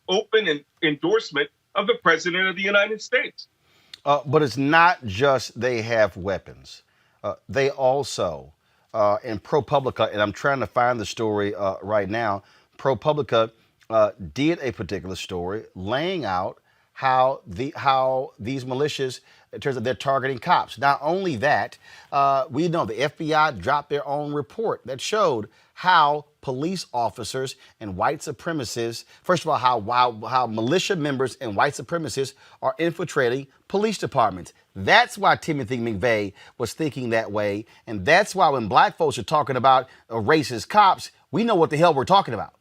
open endorsement of the President of the United States. But it's not just they have weapons. They also, in ProPublica, and I'm trying to find the story right now, ProPublica did a particular story laying out how these militias in terms of they're targeting cops. Not only that, we know the FBI dropped their own report that showed how police officers and white supremacists, first of all, how militia members and white supremacists are infiltrating police departments. That's why Timothy McVeigh was thinking that way. And that's why when black folks are talking about racist cops, we know what the hell we're talking about.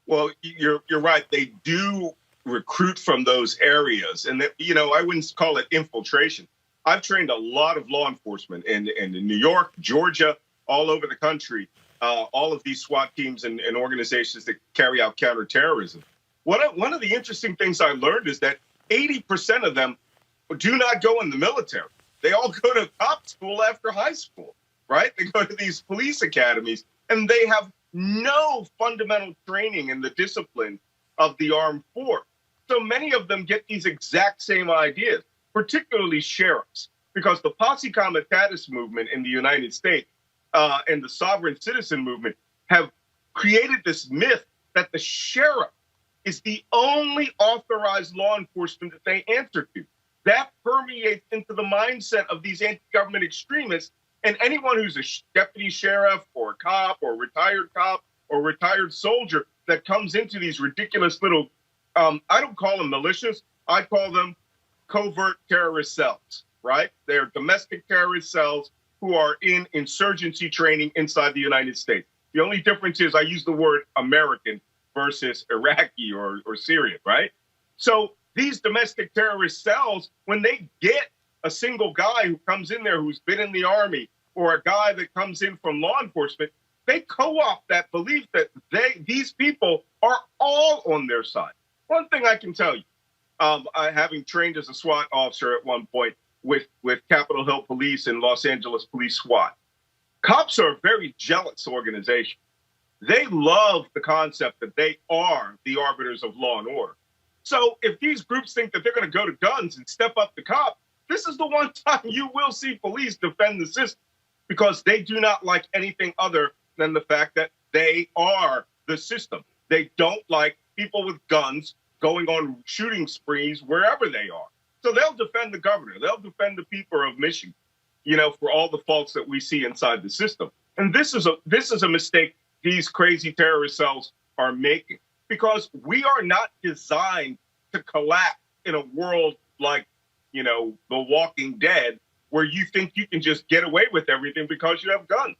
Well, you're right. They do recruit from those areas. And, I wouldn't call it infiltration. I've trained a lot of law enforcement in New York, Georgia, all over the country. All of these SWAT teams and organizations that carry out counterterrorism. One of the interesting things I learned is that 80% of them do not go in the military. They all go to cop school after high school, right? They go to these police academies, and they have no fundamental training in the discipline of the armed force. So many of them get these exact same ideas, particularly sheriffs, because the posse comitatus movement in the United States and the sovereign citizen movement have created this myth that the sheriff is the only authorized law enforcement that they answer to. That permeates into the mindset of these anti-government extremists, and anyone who's a deputy sheriff or a cop or retired soldier that comes into these ridiculous little, I don't call them militias, I call them covert terrorist cells, right? They're domestic terrorist cells who are in insurgency training inside the United States. The only difference is I use the word American versus Iraqi or Syrian, right? So these domestic terrorist cells, when they get a single guy who comes in there who's been in the army or a guy that comes in from law enforcement, they co-opt that belief that these people are all on their side. One thing I can tell you, having trained as a SWAT officer at one point with Capitol Hill Police and Los Angeles Police SWAT, cops are a very jealous organization. They love the concept that they are the arbiters of law and order. So if these groups think that they're going to go to guns and step up the cop, this is the one time you will see police defend the system, because they do not like anything other than the fact that they are the system. They don't like people with guns going on shooting sprees wherever they are. So they'll defend the governor. They'll defend the people of Michigan, for all the faults that we see inside the system. And this is a mistake these crazy terrorist cells are making, because we are not designed to collapse in a world like, The Walking Dead, where you think you can just get away with everything because you have guns.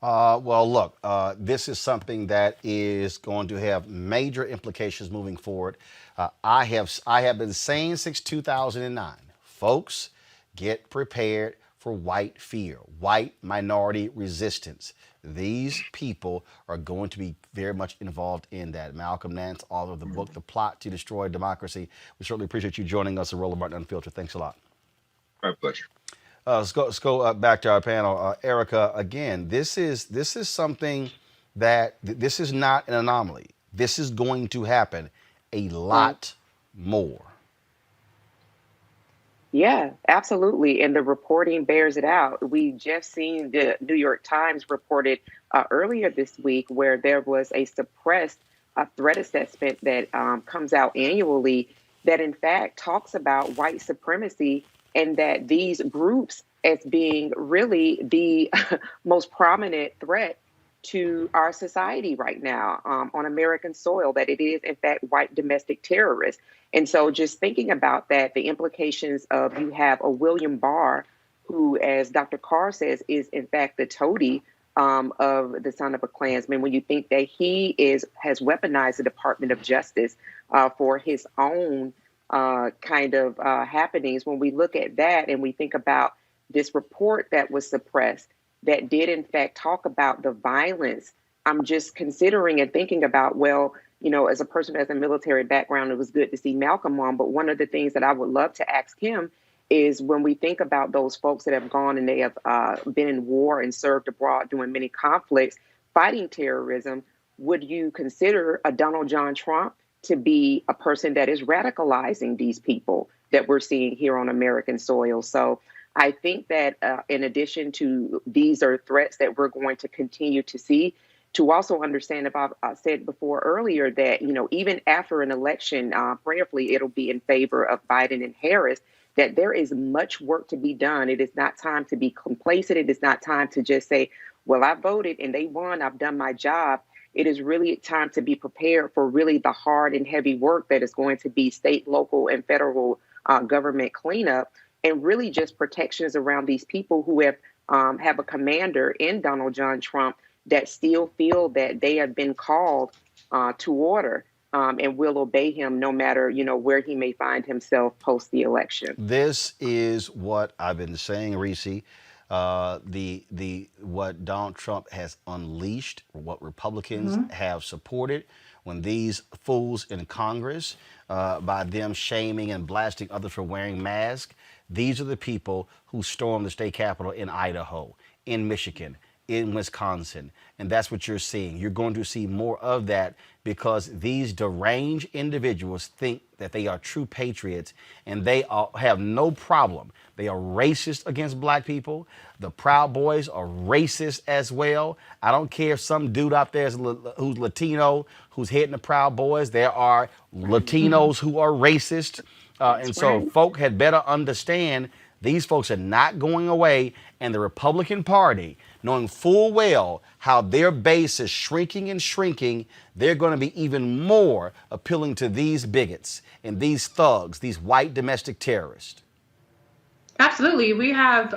Well, look, this is something that is going to have major implications moving forward. I have been saying since 2009, folks, get prepared for white fear, white minority resistance. These people are going to be very much involved in that. Malcolm Nance, author of the book, The Plot to Destroy Democracy. We certainly appreciate you joining us at Roland Martin Unfiltered. Thanks a lot. My pleasure. Let's go back to our panel. Erica, again, this is something that this is not an anomaly. This is going to happen a lot more. Yeah, absolutely. And the reporting bears it out. We just seen the New York Times reported earlier this week where there was a suppressed threat assessment that comes out annually that in fact talks about white supremacy, and that these groups as being really the most prominent threat to our society right now on American soil, that it is, in fact, white domestic terrorists. And so just thinking about that, the implications of you have a William Barr, who, as Dr. Carr says, is, in fact, the toady of the son of a Klansman, when you think that he has weaponized the Department of Justice for his own kind of happenings. When we look at that and we think about this report that was suppressed, that did in fact talk about the violence, I'm just considering and thinking about, well, as a person who has a military background, it was good to see Malcolm on. But one of the things that I would love to ask him is, when we think about those folks that have gone and they have been in war and served abroad during many conflicts, fighting terrorism, would you consider a Donald John Trump to be a person that is radicalizing these people that we're seeing here on American soil? So I think that in addition to these are threats that we're going to continue to see, to also understand, if I've said before earlier, that, even after an election, prayerfully, it'll be in favor of Biden and Harris, that there is much work to be done. It is not time to be complacent. It is not time to just say, well, I voted and they won, I've done my job. It is really time to be prepared for really the hard and heavy work that is going to be state, local, and federal government cleanup, and really just protections around these people who have a commander in Donald John Trump that still feel that they have been called to order and will obey him no matter, where he may find himself post the election. This is what I've been saying, Reese. What Donald Trump has unleashed, what Republicans have supported, when these fools in Congress, by them shaming and blasting others for wearing masks, these are the people who stormed the state capitol in Idaho, in Michigan, in Wisconsin. And that's what you're seeing. You're going to see more of that because these deranged individuals think that they are true patriots, and they have no problem. They are racist against black people. The Proud Boys are racist as well. I don't care if some dude out there who's Latino, who's heading the Proud Boys. There are Latinos who are racist. And so folk had better understand these folks are not going away, and the Republican Party, knowing full well how their base is shrinking and shrinking, they're going to be even more appealing to these bigots and these thugs, these white domestic terrorists. Absolutely. We have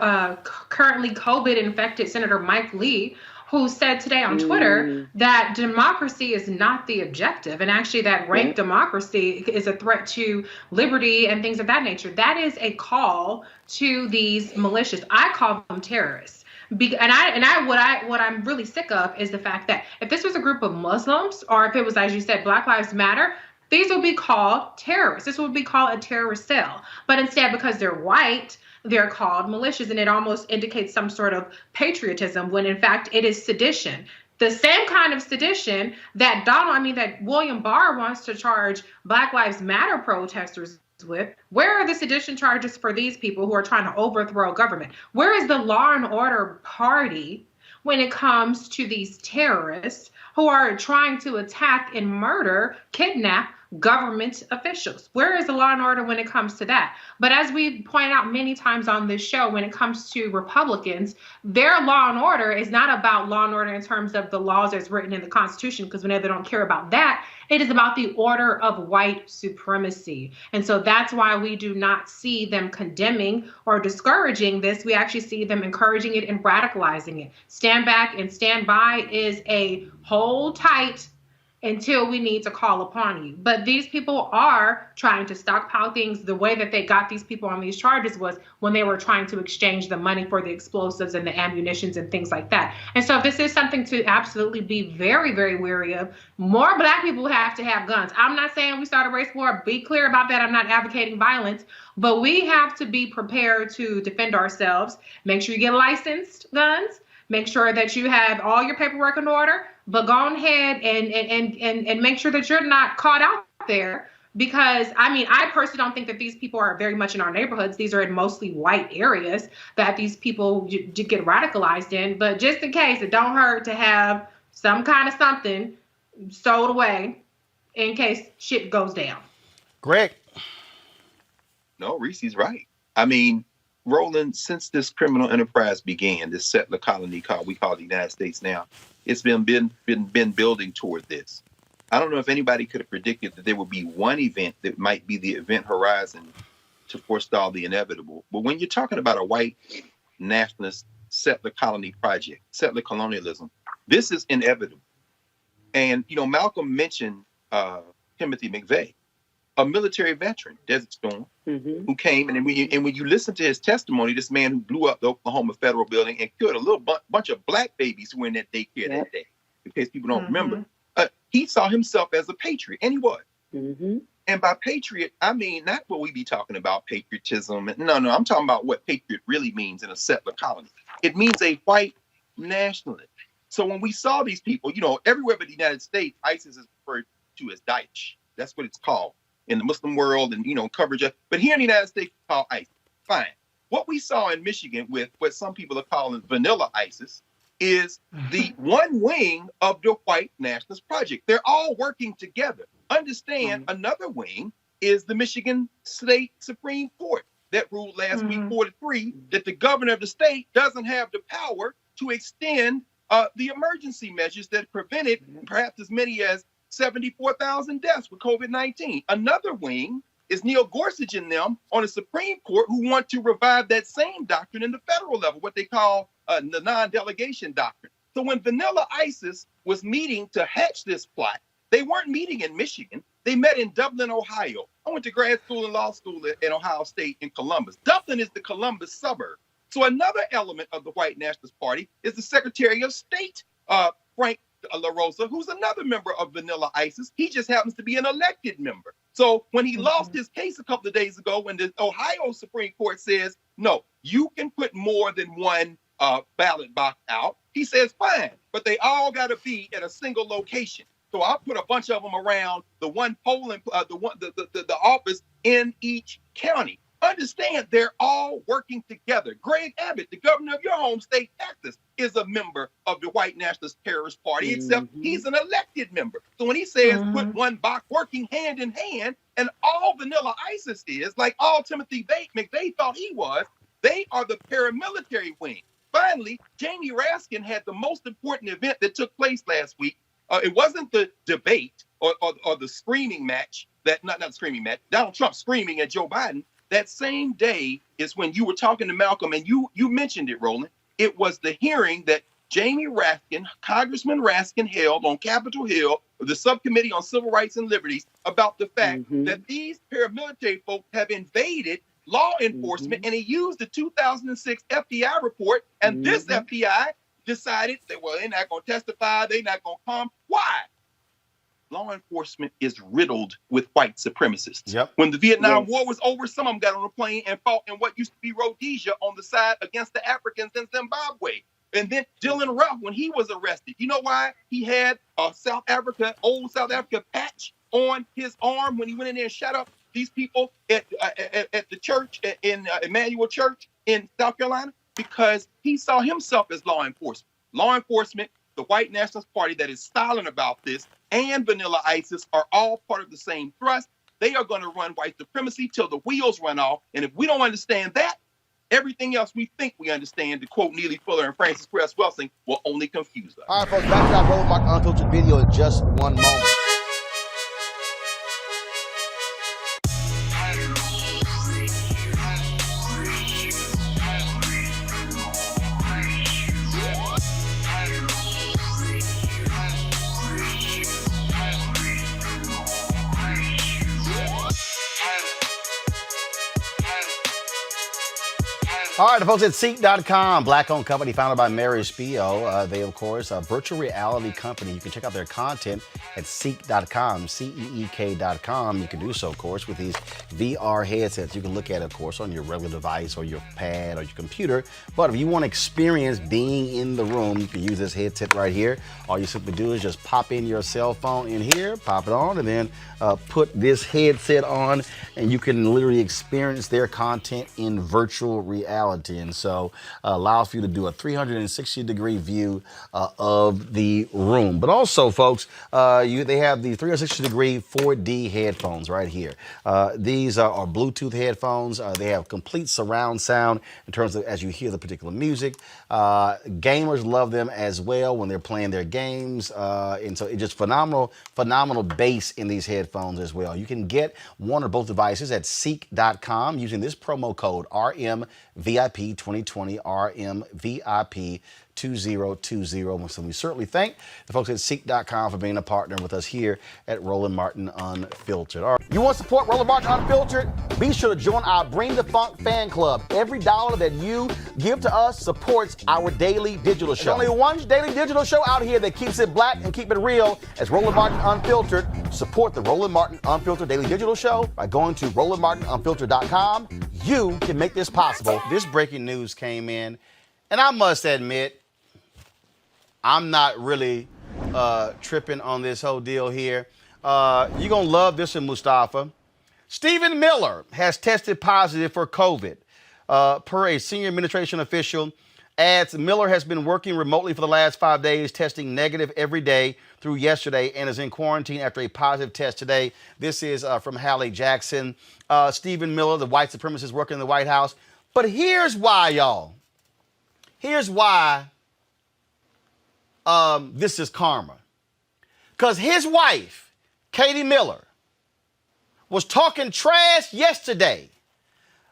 currently COVID-infected Senator Mike Lee, who said today on Twitter that democracy is not the objective, and actually that rank democracy is a threat to liberty and things of that nature. That is a call to these militias. I call them terrorists. What I'm really sick of is the fact that if this was a group of Muslims, or if it was, as you said, Black Lives Matter, these would be called terrorists. This would be called a terrorist cell. But instead, because they're white, they're called militias, and it almost indicates some sort of patriotism when in fact it is sedition. The same kind of sedition that that William Barr wants to charge Black Lives Matter protesters with. Where are the sedition charges for these people who are trying to overthrow government? Where is the law and order party when it comes to these terrorists who are trying to attack and murder, kidnap government officials? Where is the law and order when it comes to that? But as we point out many times on this show, when it comes to Republicans, their law and order is not about law and order in terms of the laws as written in the Constitution, because we know they don't care about that. It is about the order of white supremacy. And so that's why we do not see them condemning or discouraging this. We actually see them encouraging it and radicalizing it. Stand back and stand by is a hold tight until we need to call upon you. But these people are trying to stockpile things. The way that they got these people on these charges was when they were trying to exchange the money for the explosives and the ammunitions and things like that. And so this is something to absolutely be very, very wary of. More Black people have to have guns. I'm not saying we start a race war. Be clear about that. I'm not advocating violence. But we have to be prepared to defend ourselves. Make sure you get licensed guns. Make sure that you have all your paperwork in order, but go ahead and make sure that you're not caught out there, because I personally don't think that these people are very much in our neighborhoods. These are in mostly white areas that these people get radicalized in. But just in case, it don't hurt to have some kind of something stowed away in case shit goes down. Greg. No, Reese's right. Roland, since this criminal enterprise began, this settler colony we call the United States now, it's been building toward this. I don't know if anybody could have predicted that there would be one event that might be the event horizon to forestall the inevitable. But when you're talking about a white nationalist settler colony project, settler colonialism, this is inevitable. And, Malcolm mentioned Timothy McVeigh, a military veteran, Desert Storm, who came, and when you listen to his testimony, this man who blew up the Oklahoma Federal Building and killed a little bunch of Black babies who were in that daycare that day, in case people don't remember, he saw himself as a patriot, and he was. And by patriot, I mean not what we be talking about, patriotism. No, I'm talking about what patriot really means in a settler colony. It means a white nationalist. So when we saw these people, everywhere but the United States, ISIS is referred to as Daesh. That's what it's called in the Muslim world and, coverage of. But here in the United States, it's called ISIS. Fine. What we saw in Michigan with what some people are calling vanilla ISIS is the one wing of the white nationalist project. They're all working together. Understand, another wing is the Michigan State Supreme Court that ruled last week 4-3 that the governor of the state doesn't have the power to extend the emergency measures that prevented perhaps as many as 74,000 deaths with COVID-19. Another wing is Neil Gorsuch and them on the Supreme Court who want to revive that same doctrine in the federal level, what they call the non-delegation doctrine. So when Vanilla ISIS was meeting to hatch this plot, they weren't meeting in Michigan. They met in Dublin, Ohio. I went to grad school and law school at Ohio State in Columbus. Dublin is the Columbus suburb. So another element of the white nationalist party is the Secretary of State, Frank LaRosa, who's another member of Vanilla ISIS. He just happens to be an elected member. So when he lost his case a couple of days ago, when the Ohio Supreme Court says, no, you can put more than one ballot box out, he says, fine, but they all got to be at a single location. So I'll put a bunch of them around the one polling, the office in each county. Understand, they're all working together. Greg Abbott, the governor of your home state, Texas, is a member of the white nationalist terrorist party, except he's an elected member. So when he says put one box working hand in hand, and all Vanilla ISIS is, like all Timothy McVeigh thought he was, they are the paramilitary wing. Finally, Jamie Raskin had the most important event that took place last week. It wasn't the debate or the screaming match, not the screaming match, Donald Trump screaming at Joe Biden. That same day is when you were talking to Malcolm, and you mentioned it, Roland. It was the hearing that Jamie Raskin, Congressman Raskin, held on Capitol Hill, the Subcommittee on Civil Rights and Liberties, about the fact that these paramilitary folks have invaded law enforcement, and he used the 2006 FBI report, and this FBI decided that, well, they're not going to testify, they're not going to come. Why? Law enforcement is riddled with white supremacists. Yep. When the Vietnam War was over, some of them got on a plane and fought in what used to be Rhodesia on the side against the Africans in Zimbabwe. And then Dylan Ruff, when he was arrested, you know why? He had a old South Africa patch on his arm when he went in there and shot up these people at the church, in Emmanuel Church in South Carolina, because he saw himself as law enforcement. Law enforcement, the white nationalist party that is silent about this, and Vanilla ISIS are all part of the same thrust. They are going to run white supremacy till the wheels run off. And if we don't understand that, everything else we think we understand, to quote Neely Fuller and Francis Cress Welsing, will only confuse us. All right, folks, back to our Roland Martin Unfiltered video in just one moment. All right, the folks at Ceek.com, black-owned company founded by Mary Spio. They, of course, a virtual reality company. You can check out their content at Ceek.com, Ceek.com. You can do so, of course, with these VR headsets. You can look at it, of course, on your regular device or your pad or your computer. But if you want to experience being in the room, you can use this headset right here. All you simply do is just pop in your cell phone in here, pop it on, and then put this headset on, and you can literally experience their content in virtual reality. And so allows for you to do a 360-degree view of the room. But also, folks, they have the 360-degree 4D headphones right here. These are Bluetooth headphones. They have complete surround sound in terms of as you hear the particular music. Gamers love them as well when they're playing their games. And so it's just phenomenal bass in these headphones as well. You can get one or both devices at Ceek.com using this promo code RMVIP 2020, RMVIP 2020. So we certainly thank the folks at Ceek.com for being a partner with us here at Roland Martin Unfiltered. All right. You want to support Roland Martin Unfiltered? Be sure to join our Bring the Funk fan club. Every dollar that you give to us supports our daily digital show. There's only one daily digital show out here that keeps it black and keep it real as Roland Martin Unfiltered. Support the Roland Martin Unfiltered daily digital show by going to RolandMartinUnfiltered.com. You can make this possible. This breaking news came in, and I must admit, I'm not really tripping on this whole deal here. You're going to love this one, Mustafa. Stephen Miller has tested positive for COVID. Per a senior administration official adds Miller has been working remotely for the last 5 days, testing negative every day through yesterday, and is in quarantine after a positive test today. This is from Hallie Jackson. Stephen Miller, the white supremacist working in the White House. But here's why, y'all. Here's why this is karma. Because his wife, Katie Miller, was talking trash yesterday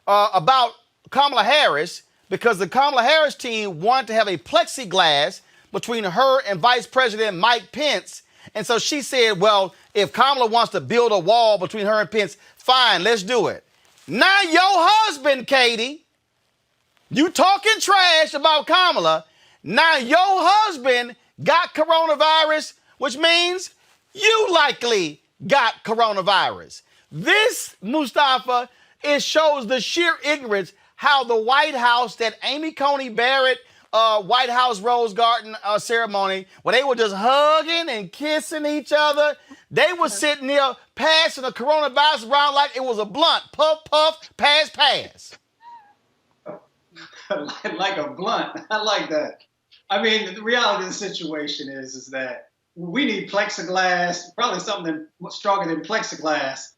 about Kamala Harris because the Kamala Harris team wanted to have a plexiglass between her and Vice President Mike Pence. And so she said, well, if Kamala wants to build a wall between her and Pence, fine, let's do it. Now your husband, Katie, you talking trash about Kamala. Now your husband got coronavirus, which means you likely got coronavirus. This, Mustafa, it shows the sheer ignorance how the White House, that Amy Coney Barrett White House Rose Garden ceremony, where they were just hugging and kissing each other. They were sitting there passing the coronavirus around like it was a blunt. Puff, puff, pass, pass. Like a blunt. I like that. I mean, the reality of the situation is that we need plexiglass, probably something stronger than plexiglass,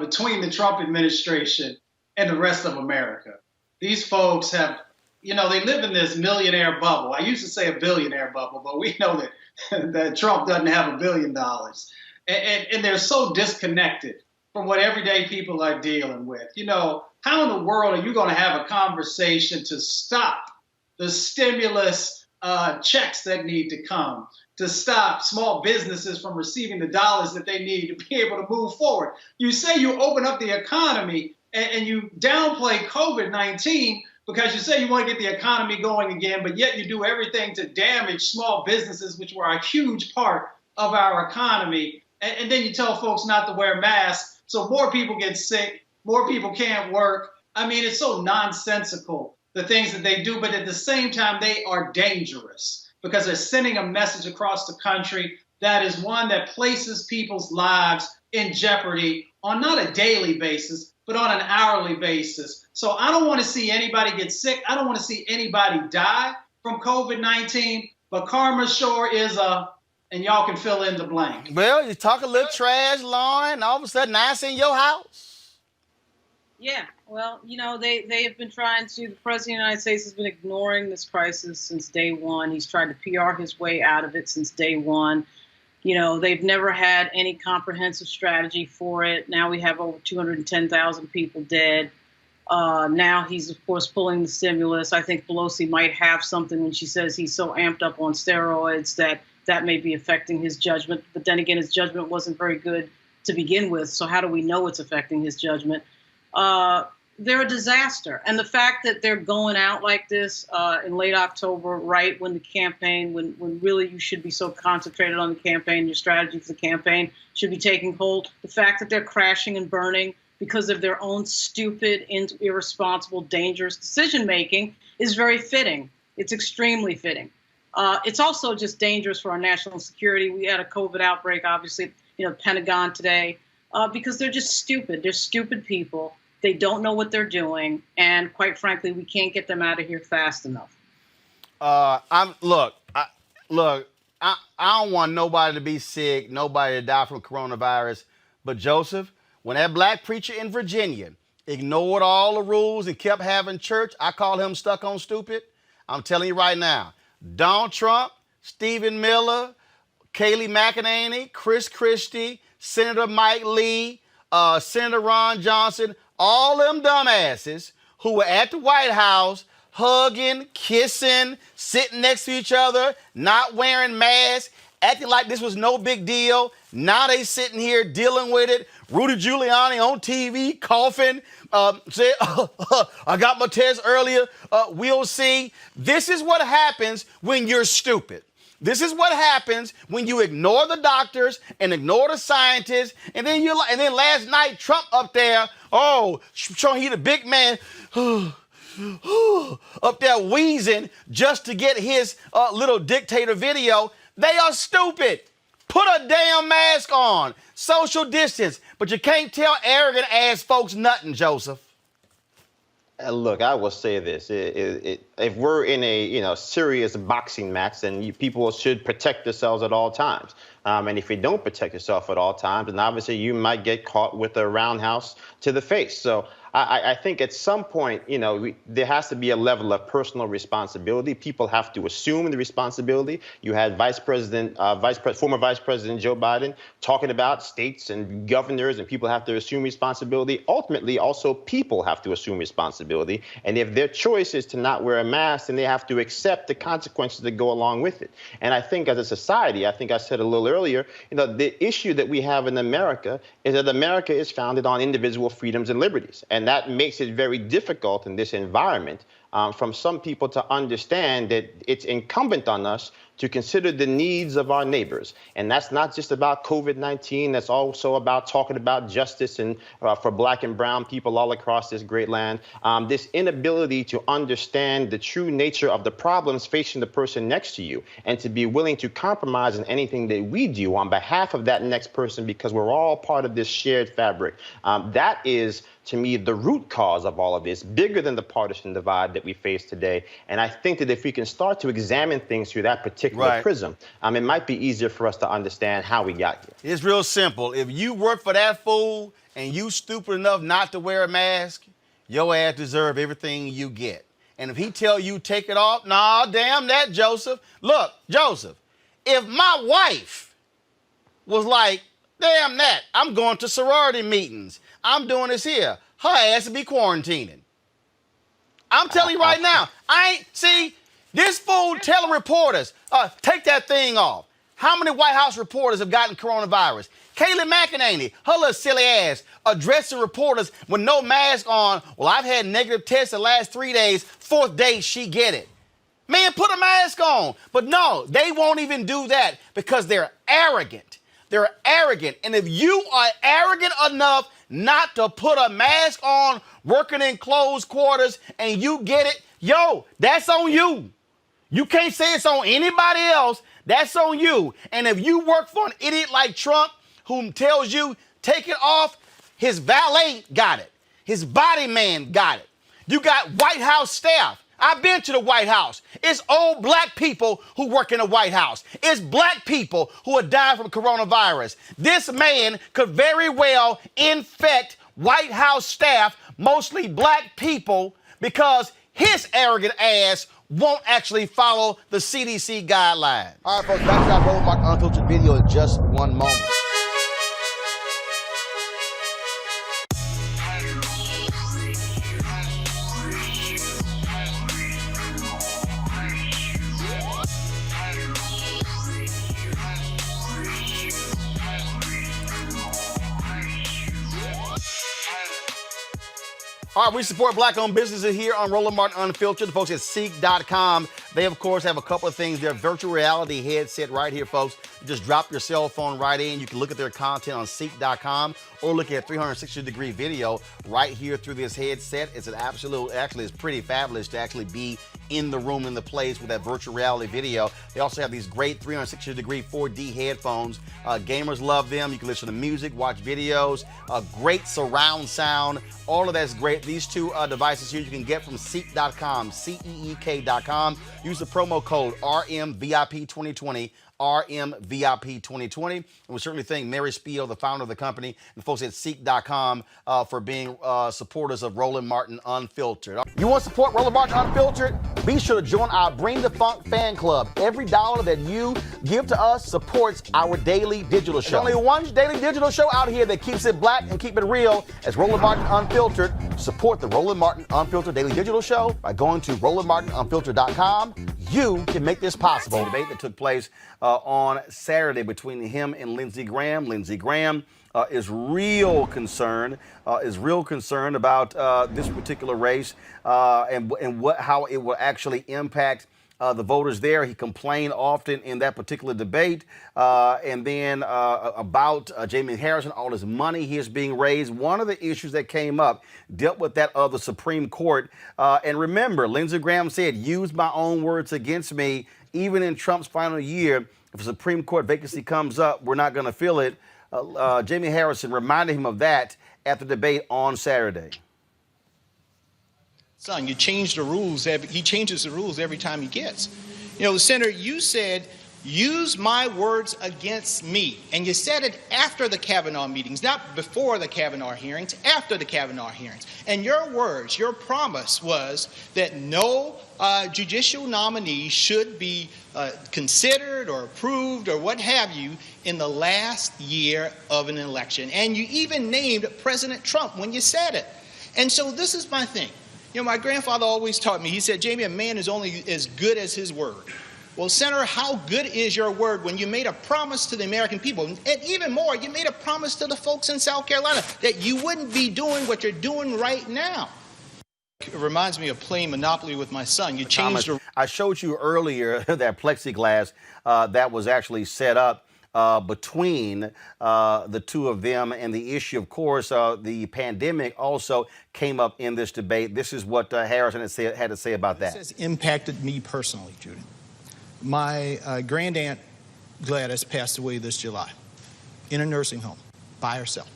between the Trump administration and the rest of America. These folks have, they live in this millionaire bubble. I used to say a billionaire bubble, but we know that Trump doesn't have $1 billion. And they're so disconnected from what everyday people are dealing with. How in the world are you going to have a conversation to stop the stimulus checks that need to come, to stop small businesses from receiving the dollars that they need to be able to move forward? You say you open up the economy and you downplay COVID-19 because you say you want to get the economy going again, but yet you do everything to damage small businesses, which were a huge part of our economy. And then you tell folks not to wear masks, so more people get sick, more people can't work. I mean, it's so nonsensical, the things that they do, but at the same time, they are dangerous because they're sending a message across the country that is one that places people's lives in jeopardy on not a daily basis, but on an hourly basis. So I don't want to see anybody get sick. I don't want to see anybody die from COVID-19, but karma sure is and y'all can fill in the blank. Well, you talk a little trash, Lauren, and all of a sudden now it's in your house. Yeah, well, they have been trying to, the President of the United States has been ignoring this crisis since day one. He's tried to PR his way out of it since day one. They've never had any comprehensive strategy for it. Now we have over 210,000 people dead. Now he's, of course, pulling the stimulus. I think Pelosi might have something when she says he's so amped up on steroids that may be affecting his judgment. But then again, his judgment wasn't very good to begin with. So how do we know it's affecting his judgment? They're a disaster. And the fact that they're going out like this in late October, right when the campaign, when really you should be so concentrated on the campaign, your strategy for the campaign should be taking hold. The fact that they're crashing and burning because of their own stupid, irresponsible, dangerous decision-making is very fitting. It's extremely fitting. It's also just dangerous for our national security. We had a COVID outbreak, obviously, Pentagon today, because they're just stupid. They're stupid people. They don't know what they're doing. And quite frankly, we can't get them out of here fast enough. I don't want nobody to be sick, nobody to die from coronavirus. But Joseph, when that black preacher in Virginia ignored all the rules and kept having church, I call him stuck on stupid. I'm telling you right now, Donald Trump, Stephen Miller, Kayleigh McEnany, Chris Christie, Senator Mike Lee, Senator Ron Johnson, all them dumbasses who were at the White House hugging, kissing, sitting next to each other, not wearing masks, acting like this was no big deal. Now they sitting here dealing with it. Rudy Giuliani on TV coughing, said, I got my test earlier, we'll see. This is what happens when you're stupid. This is what happens when you ignore the doctors and ignore the scientists. And then last night, Trump up there, showing he the big man, up there wheezing just to get his little dictator video. They are stupid. Put a damn mask on. Social distance. But you can't tell arrogant ass folks nothing, Joseph. Look, I will say this: if we're in a serious boxing match, then people should protect themselves at all times. And if you don't protect yourself at all times, then obviously you might get caught with a roundhouse to the face. So I think at some point, there has to be a level of personal responsibility. People have to assume the responsibility. You had former Vice President Joe Biden talking about states and governors, and people have to assume responsibility. Ultimately, also people have to assume responsibility. And if their choice is to not wear a mask, then they have to accept the consequences that go along with it. And I think as a society, I think I said a little earlier, the issue that we have in America is that America is founded on individual freedoms and liberties. And that makes it very difficult in this environment from some people to understand that it's incumbent on us to consider the needs of our neighbors. And that's not just about COVID-19. That's also about talking about justice and for Black and brown people all across this great land. This inability to understand the true nature of the problems facing the person next to you and to be willing to compromise in anything that we do on behalf of that next person because we're all part of this shared fabric. That is, to me, the root cause of all of this, bigger than the partisan divide that we face today. And I think that if we can start to examine things through that particular prism, it might be easier for us to understand how we got here. It's real simple. If you work for that fool and you stupid enough not to wear a mask, your ass deserve everything you get. And if he tell you take it off, nah, damn that, Joseph. Look, Joseph, if my wife was like, damn that, I'm going to sorority meetings, I'm doing this here, her ass would be quarantining. I'm telling you right now, this fool telling reporters, take that thing off. How many White House reporters have gotten coronavirus? Kayleigh McEnany, her little silly ass, addressing reporters with no mask on. Well, I've had negative tests the last 3 days. 4th day, she get it. Man, put a mask on. But no, they won't even do that because they're arrogant. They're arrogant. And if you are arrogant enough not to put a mask on, working in closed quarters, and you get it, that's on you. You can't say it's on anybody else. That's on you. And if you work for an idiot like Trump who tells you take it off, his valet got it. His body man got it. You got White House staff. I've been to the White House. It's old Black people who work in the White House. It's Black people who are dying from coronavirus. This man could very well infect White House staff, mostly Black people, because his arrogant ass won't actually follow the CDC guidelines. All right, folks, back to our Roland Martin Unfiltered video in just one moment. All right, we support Black-owned businesses here on Roland Martin Unfiltered. The folks at Ceek.com, they, of course, have a couple of things. Their virtual reality headset right here, folks. You just drop your cell phone right in. You can look at their content on Ceek.com or look at 360-degree video right here through this headset. It's it's pretty fabulous to actually be in the room, in the place with that virtual reality video. They also have these great 360-degree 4D headphones. Gamers love them. You can listen to music, watch videos, great surround sound. All of that's great. These two devices here you can get from Ceek.com, Ceek.com. Use the promo code RMVIP2020. RMVIP2020. And we certainly thank Mary Spiel, the founder of the company, and folks at Ceek.com for being supporters of Roland Martin Unfiltered. You want to support Roland Martin Unfiltered? Be sure to join our Bring the Funk fan club. Every dollar that you give to us supports our daily digital show. There's only one daily digital show out here that keeps it black and keep it real. As Roland Martin Unfiltered. Support the Roland Martin Unfiltered daily digital show by going to RolandMartinUnfiltered.com. You can make this possible. The debate that took place on Saturday between him and Lindsey Graham. Lindsey Graham is real concerned about this particular race and how it will actually impact the voters there. He complained often in that particular debate. And then about Jamie Harrison, all his money he is being raised. One of the issues that came up dealt with that of the Supreme Court. And remember, Lindsey Graham said, use my own words against me. Even in Trump's final year, if a Supreme Court vacancy comes up, we're not going to fill it. Jamie Harrison reminded him of that at the debate on Saturday. Son, you change the rules. He changes the rules every time he gets. You know, Senator, you said, use my words against me. And you said it after the Kavanaugh meetings, not before the Kavanaugh hearings, after the Kavanaugh hearings. And your words, your promise was that no judicial nominee should be considered or approved or what have you in the last year of an election. And you even named President Trump when you said it. And so this is my thing. You know, my grandfather always taught me, he said, Jamie, a man is only as good as his word. Well, Senator, how good is your word when you made a promise to the American people? And even more, you made a promise to the folks in South Carolina that you wouldn't be doing what you're doing right now. It reminds me of playing Monopoly with my son. You changed I showed you earlier that plexiglass that was actually set up between the two of them, and the issue, of course, the pandemic also came up in this debate. This is what Harrison had to say about that. This has impacted me personally, Judy. My grandaunt Gladys passed away this July in a nursing home by herself.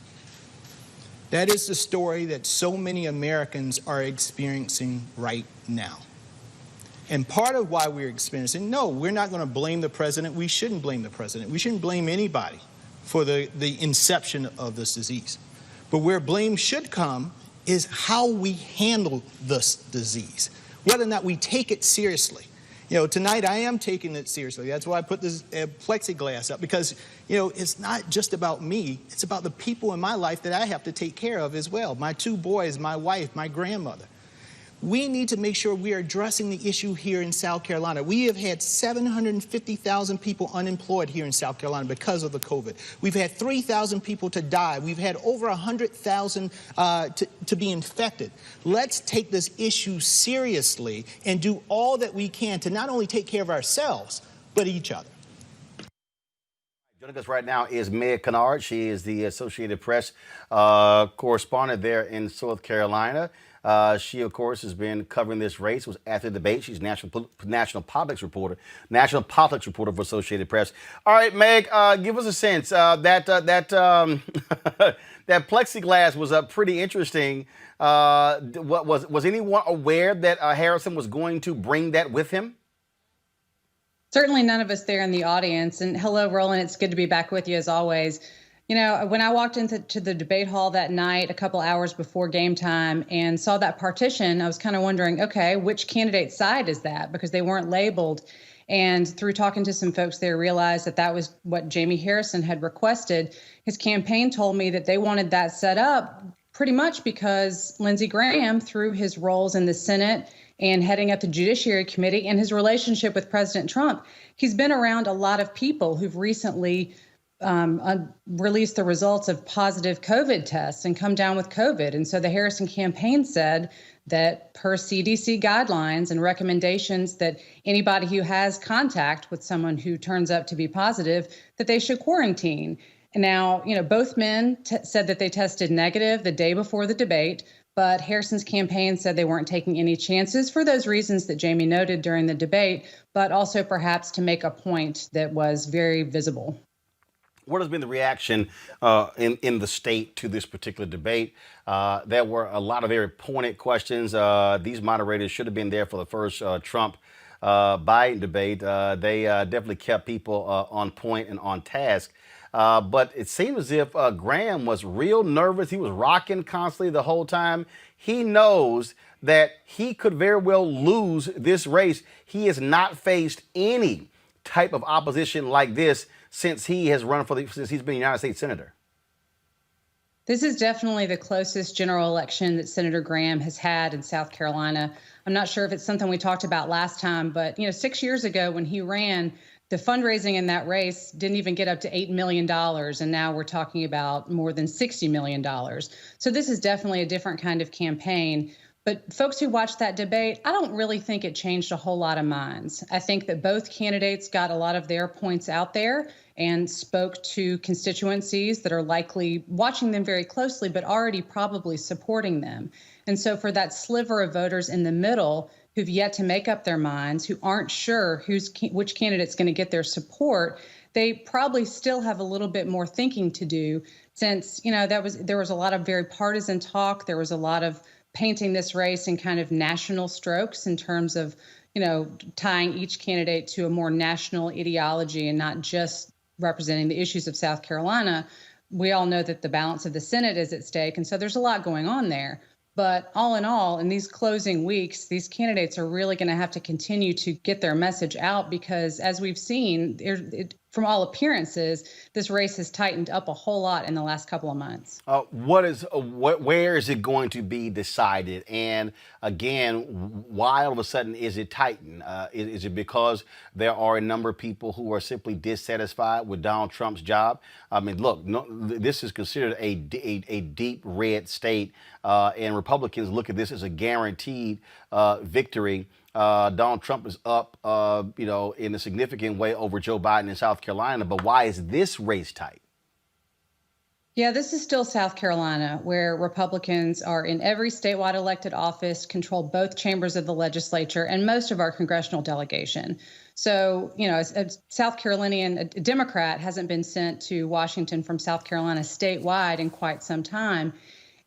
That is the story that so many Americans are experiencing right now. And part of why we're experiencing, no, we're not going to blame the president. We shouldn't blame the president. We shouldn't blame anybody for the inception of this disease. But where blame should come is how we handle this disease, whether or not we take it seriously. You know, tonight I am taking it seriously. That's why I put this plexiglass up, because, you know, it's not just about me. It's about the people in my life that I have to take care of as well. My two boys, my wife, my grandmother. We need to make sure we are addressing the issue here in South Carolina. We have had 750,000 people unemployed here in South Carolina because of the COVID. We've had 3,000 people to die. We've had over 100,000 to be infected. Let's take this issue seriously and do all that we can to not only take care of ourselves, but each other. Joining us right now is Meg Kennard. She is the Associated Press correspondent there in South Carolina. She, of course, has been covering this race, was at the debate. She's national politics reporter for Associated Press. All right, Meg, give us a sense. That plexiglass was pretty interesting. Was anyone aware that Harrison was going to bring that with him? Certainly none of us there in the audience. And hello, Roland. It's good to be back with you as always. You know, when I walked into the debate hall that night, a couple hours before game time, and saw that partition, I was kind of wondering, okay, which candidate's side is that? Because they weren't labeled. And through talking to some folks there, realized that that was what Jamie Harrison had requested. His campaign told me that they wanted that set up pretty much because Lindsey Graham, through his roles in the Senate and heading up the Judiciary Committee and his relationship with President Trump, he's been around a lot of people who've recently released the results of positive COVID tests and come down with COVID. And so the Harrison campaign said that per CDC guidelines and recommendations that anybody who has contact with someone who turns up to be positive, that they should quarantine. And now, you know, both men said that they tested negative the day before the debate, but Harrison's campaign said they weren't taking any chances for those reasons that Jamie noted during the debate, but also perhaps to make a point that was very visible. What has been the reaction in the state to this particular debate? There were a lot of very pointed questions. These moderators should have been there for the first Trump-Biden debate. They definitely kept people on point and on task. But it seemed as if Graham was real nervous. He was rocking constantly the whole time. He knows that he could very well lose this race. He has not faced any type of opposition like this since he has run since he's been a United States Senator. This is definitely the closest general election that Senator Graham has had in South Carolina. I'm not sure if it's something we talked about last time, but 6 years ago when he ran, the fundraising in that race didn't even get up to $8 million, and now we're talking about more than $60 million. So this is definitely a different kind of campaign. But folks who watched that debate, I don't really think it changed a whole lot of minds. I think that both candidates got a lot of their points out there and spoke to constituencies that are likely watching them very closely, but already probably supporting them. And so for that sliver of voters in the middle who've yet to make up their minds, who aren't sure which candidate's going to get their support, they probably still have a little bit more thinking to do, since there was a lot of very partisan talk. There was a lot of painting this race in kind of national strokes in terms of, tying each candidate to a more national ideology and not just representing the issues of South Carolina. We all know that the balance of the Senate is at stake, and so there's a lot going on there. But all in all, in these closing weeks, these candidates are really going to have to continue to get their message out because, as we've seen, from all appearances, this race has tightened up a whole lot in the last couple of months. Where is it going to be decided? And again, why all of a sudden is it tightened? Is it because there are a number of people who are simply dissatisfied with Donald Trump's job? I mean, look, this is considered a deep red state, and Republicans look at this as a guaranteed victory. Donald Trump is up, in a significant way over Joe Biden in South Carolina. But why is this race tight? Yeah, this is still South Carolina, where Republicans are in every statewide elected office, control both chambers of the legislature and most of our congressional delegation. So, a South Carolinian, a Democrat hasn't been sent to Washington from South Carolina statewide in quite some time.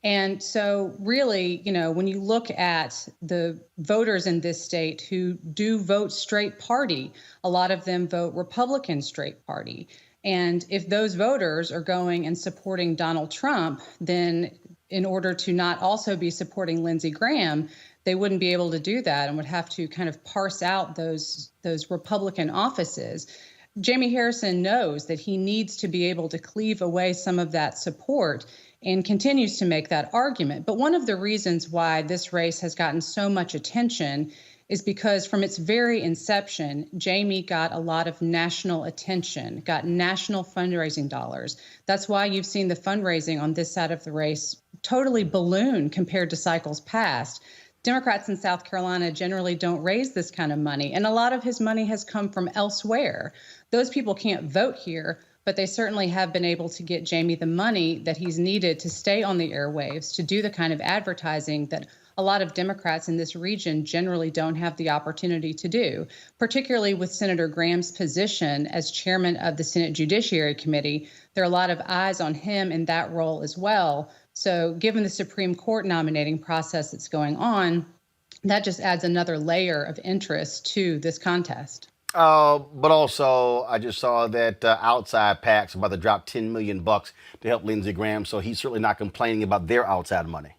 And so really, when you look at the voters in this state who do vote straight party, a lot of them vote Republican straight party. And if those voters are going and supporting Donald Trump, then in order to not also be supporting Lindsey Graham, they wouldn't be able to do that and would have to kind of parse out those Republican offices. Jamie Harrison knows that he needs to be able to cleave away some of that support and continues to make that argument. But one of the reasons why this race has gotten so much attention is because from its very inception, Jamie got a lot of national attention, got national fundraising dollars. That's why you've seen the fundraising on this side of the race totally balloon compared to cycles past. Democrats in South Carolina generally don't raise this kind of money, and a lot of his money has come from elsewhere. Those people can't vote here, but they certainly have been able to get Jamie the money that he's needed to stay on the airwaves, to do the kind of advertising that a lot of Democrats in this region generally don't have the opportunity to do, particularly with Senator Graham's position as chairman of the Senate Judiciary Committee. There are a lot of eyes on him in that role as well. So given the Supreme Court nominating process that's going on, that just adds another layer of interest to this contest. But also, I just saw that outside PAC's about to drop $10 million to help Lindsey Graham, so he's certainly not complaining about their outside money.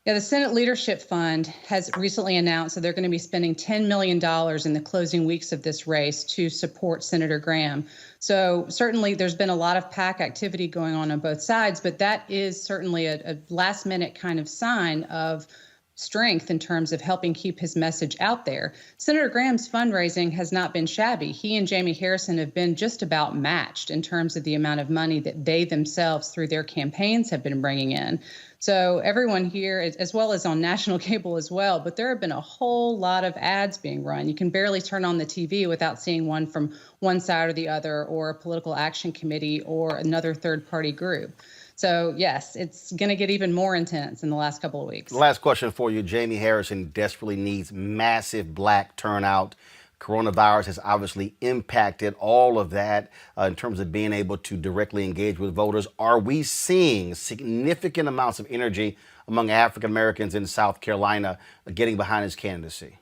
Yeah, the Senate Leadership Fund has recently announced that they're going to be spending $10 million in the closing weeks of this race to support Senator Graham. So certainly there's been a lot of PAC activity going on both sides, but that is certainly a last minute kind of sign of strength in terms of helping keep his message out there. Senator Graham's fundraising has not been shabby. He and Jamie Harrison have been just about matched in terms of the amount of money that they themselves through their campaigns have been bringing in. So everyone here, as well as on national cable as well, but there have been a whole lot of ads being run. You can barely turn on the TV without seeing one from one side or the other, or a political action committee or another third-party group. So, yes, it's going to get even more intense in the last couple of weeks. Last question for you. Jamie Harrison desperately needs massive black turnout. Coronavirus has obviously impacted all of that in terms of being able to directly engage with voters. Are we seeing significant amounts of energy among African Americans in South Carolina getting behind his candidacy?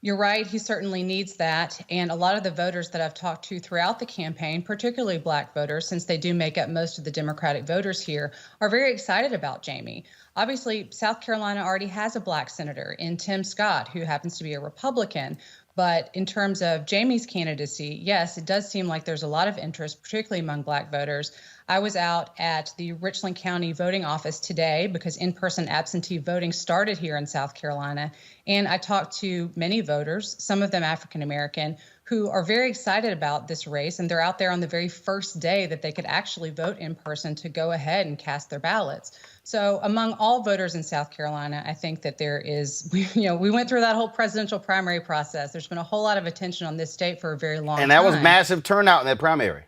You're right. He certainly needs that. And a lot of the voters that I've talked to throughout the campaign, particularly black voters, since they do make up most of the Democratic voters here, are very excited about Jamie. Obviously, South Carolina already has a black senator in Tim Scott, who happens to be a Republican. But in terms of Jamie's candidacy, yes, it does seem like there's a lot of interest, particularly among black voters. I was out at the Richland County voting office today because in-person absentee voting started here in South Carolina. And I talked to many voters, some of them African American, who are very excited about this race. And they're out there on the very first day that they could actually vote in person to go ahead and cast their ballots. So among all voters in South Carolina, I think that there is, we went through that whole presidential primary process. There's been a whole lot of attention on this state for a very long time. And that was massive turnout in that primary.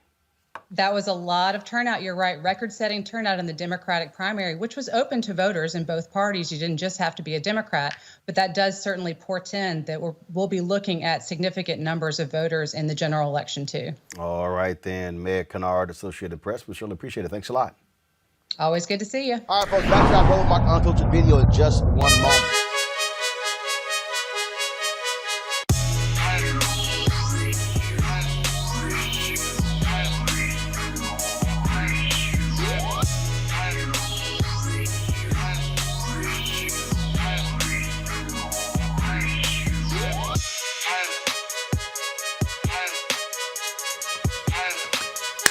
That was a lot of turnout. You're right. Record-setting turnout in the Democratic primary, which was open to voters in both parties. You didn't just have to be a Democrat, but that does certainly portend that we'll be looking at significant numbers of voters in the general election, too. All right, then. Mayor Kennard, Associated Press. We surely appreciate it. Thanks a lot. Always good to see you. All right, folks, back to our Roland Mark Unfiltered video in just one moment.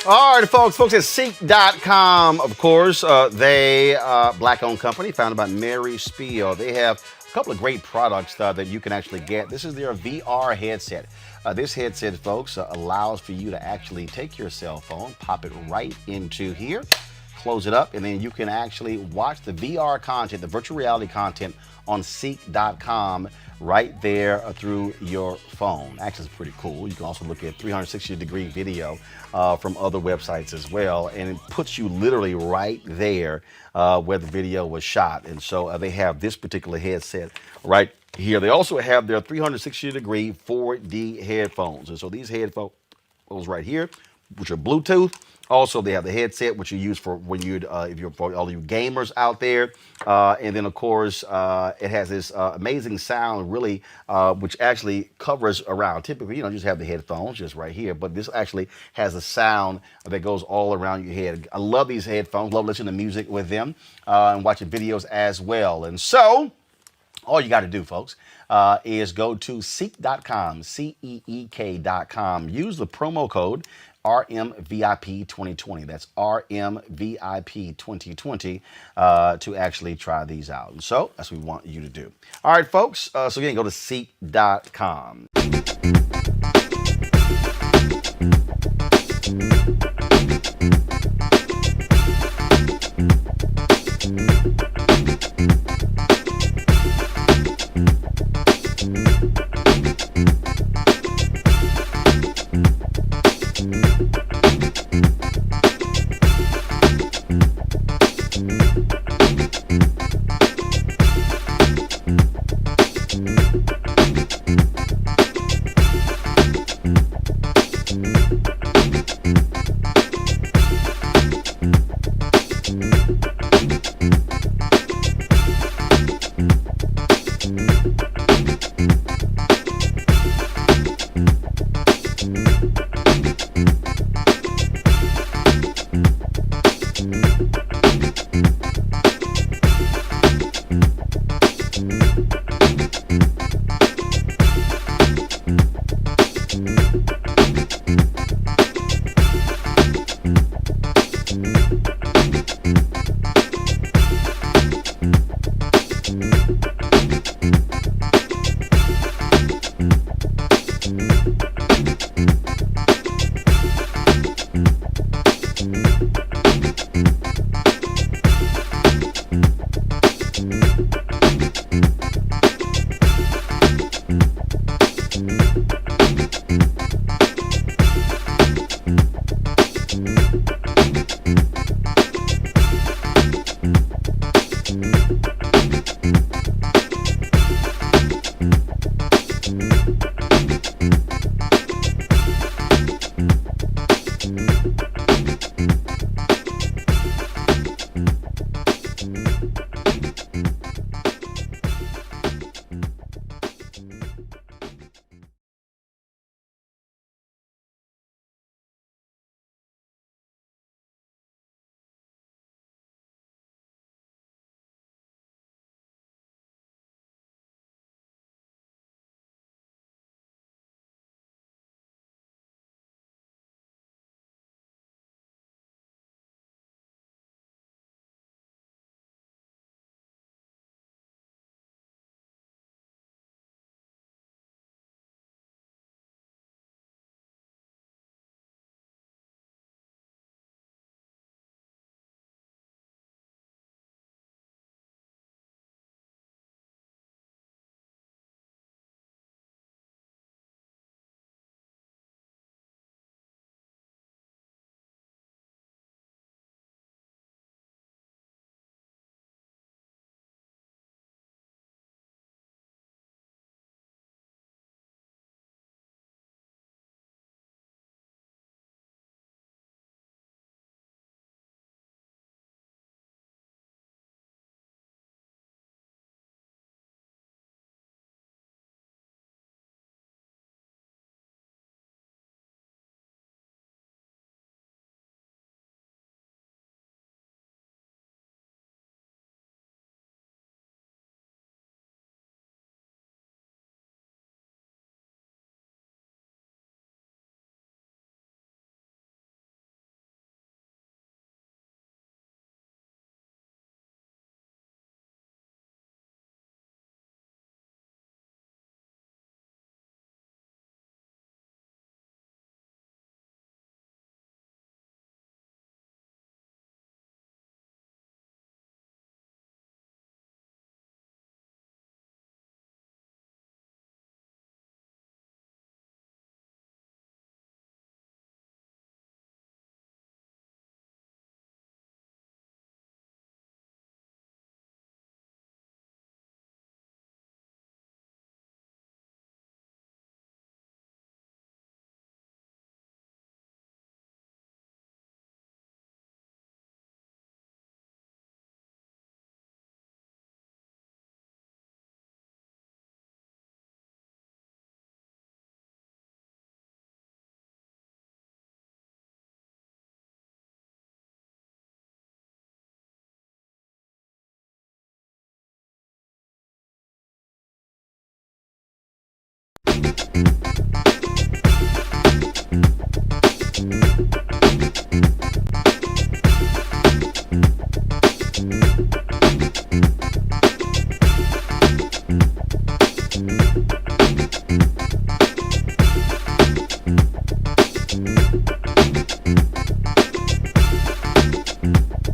All right, folks at Ceek.com, of course, they black-owned company founded by Mary Spiel. They have a couple of great products that you can actually get. This is their VR headset. This headset, folks, allows for you to actually take your cell phone, pop it right into here, close it up, and then you can actually watch the VR content, the virtual reality content on Ceek.com right there through your phone. Actually, it's pretty cool. You can also look at 360-degree video from other websites as well, and it puts you literally right there where the video was shot. And so they have this particular headset right here. They also have their 360-degree 4D headphones. And so these headphones right here, which are Bluetooth. Also, they have the headset, which you use for when you, if you're for all you gamers out there. And then, of course, it has this amazing sound, really, which actually covers around. Typically, you just have the headphones just right here, but this actually has a sound that goes all around your head. I love these headphones. Love listening to music with them and watching videos as well. And so, all you got to do, folks, is go to Ceek.com, Ceek.com. Use the promo code RMVIP2020. That's RMVIP2020 to actually try these out. And so that's what we want you to do. All right, folks. So again, go to Ceek.com. right.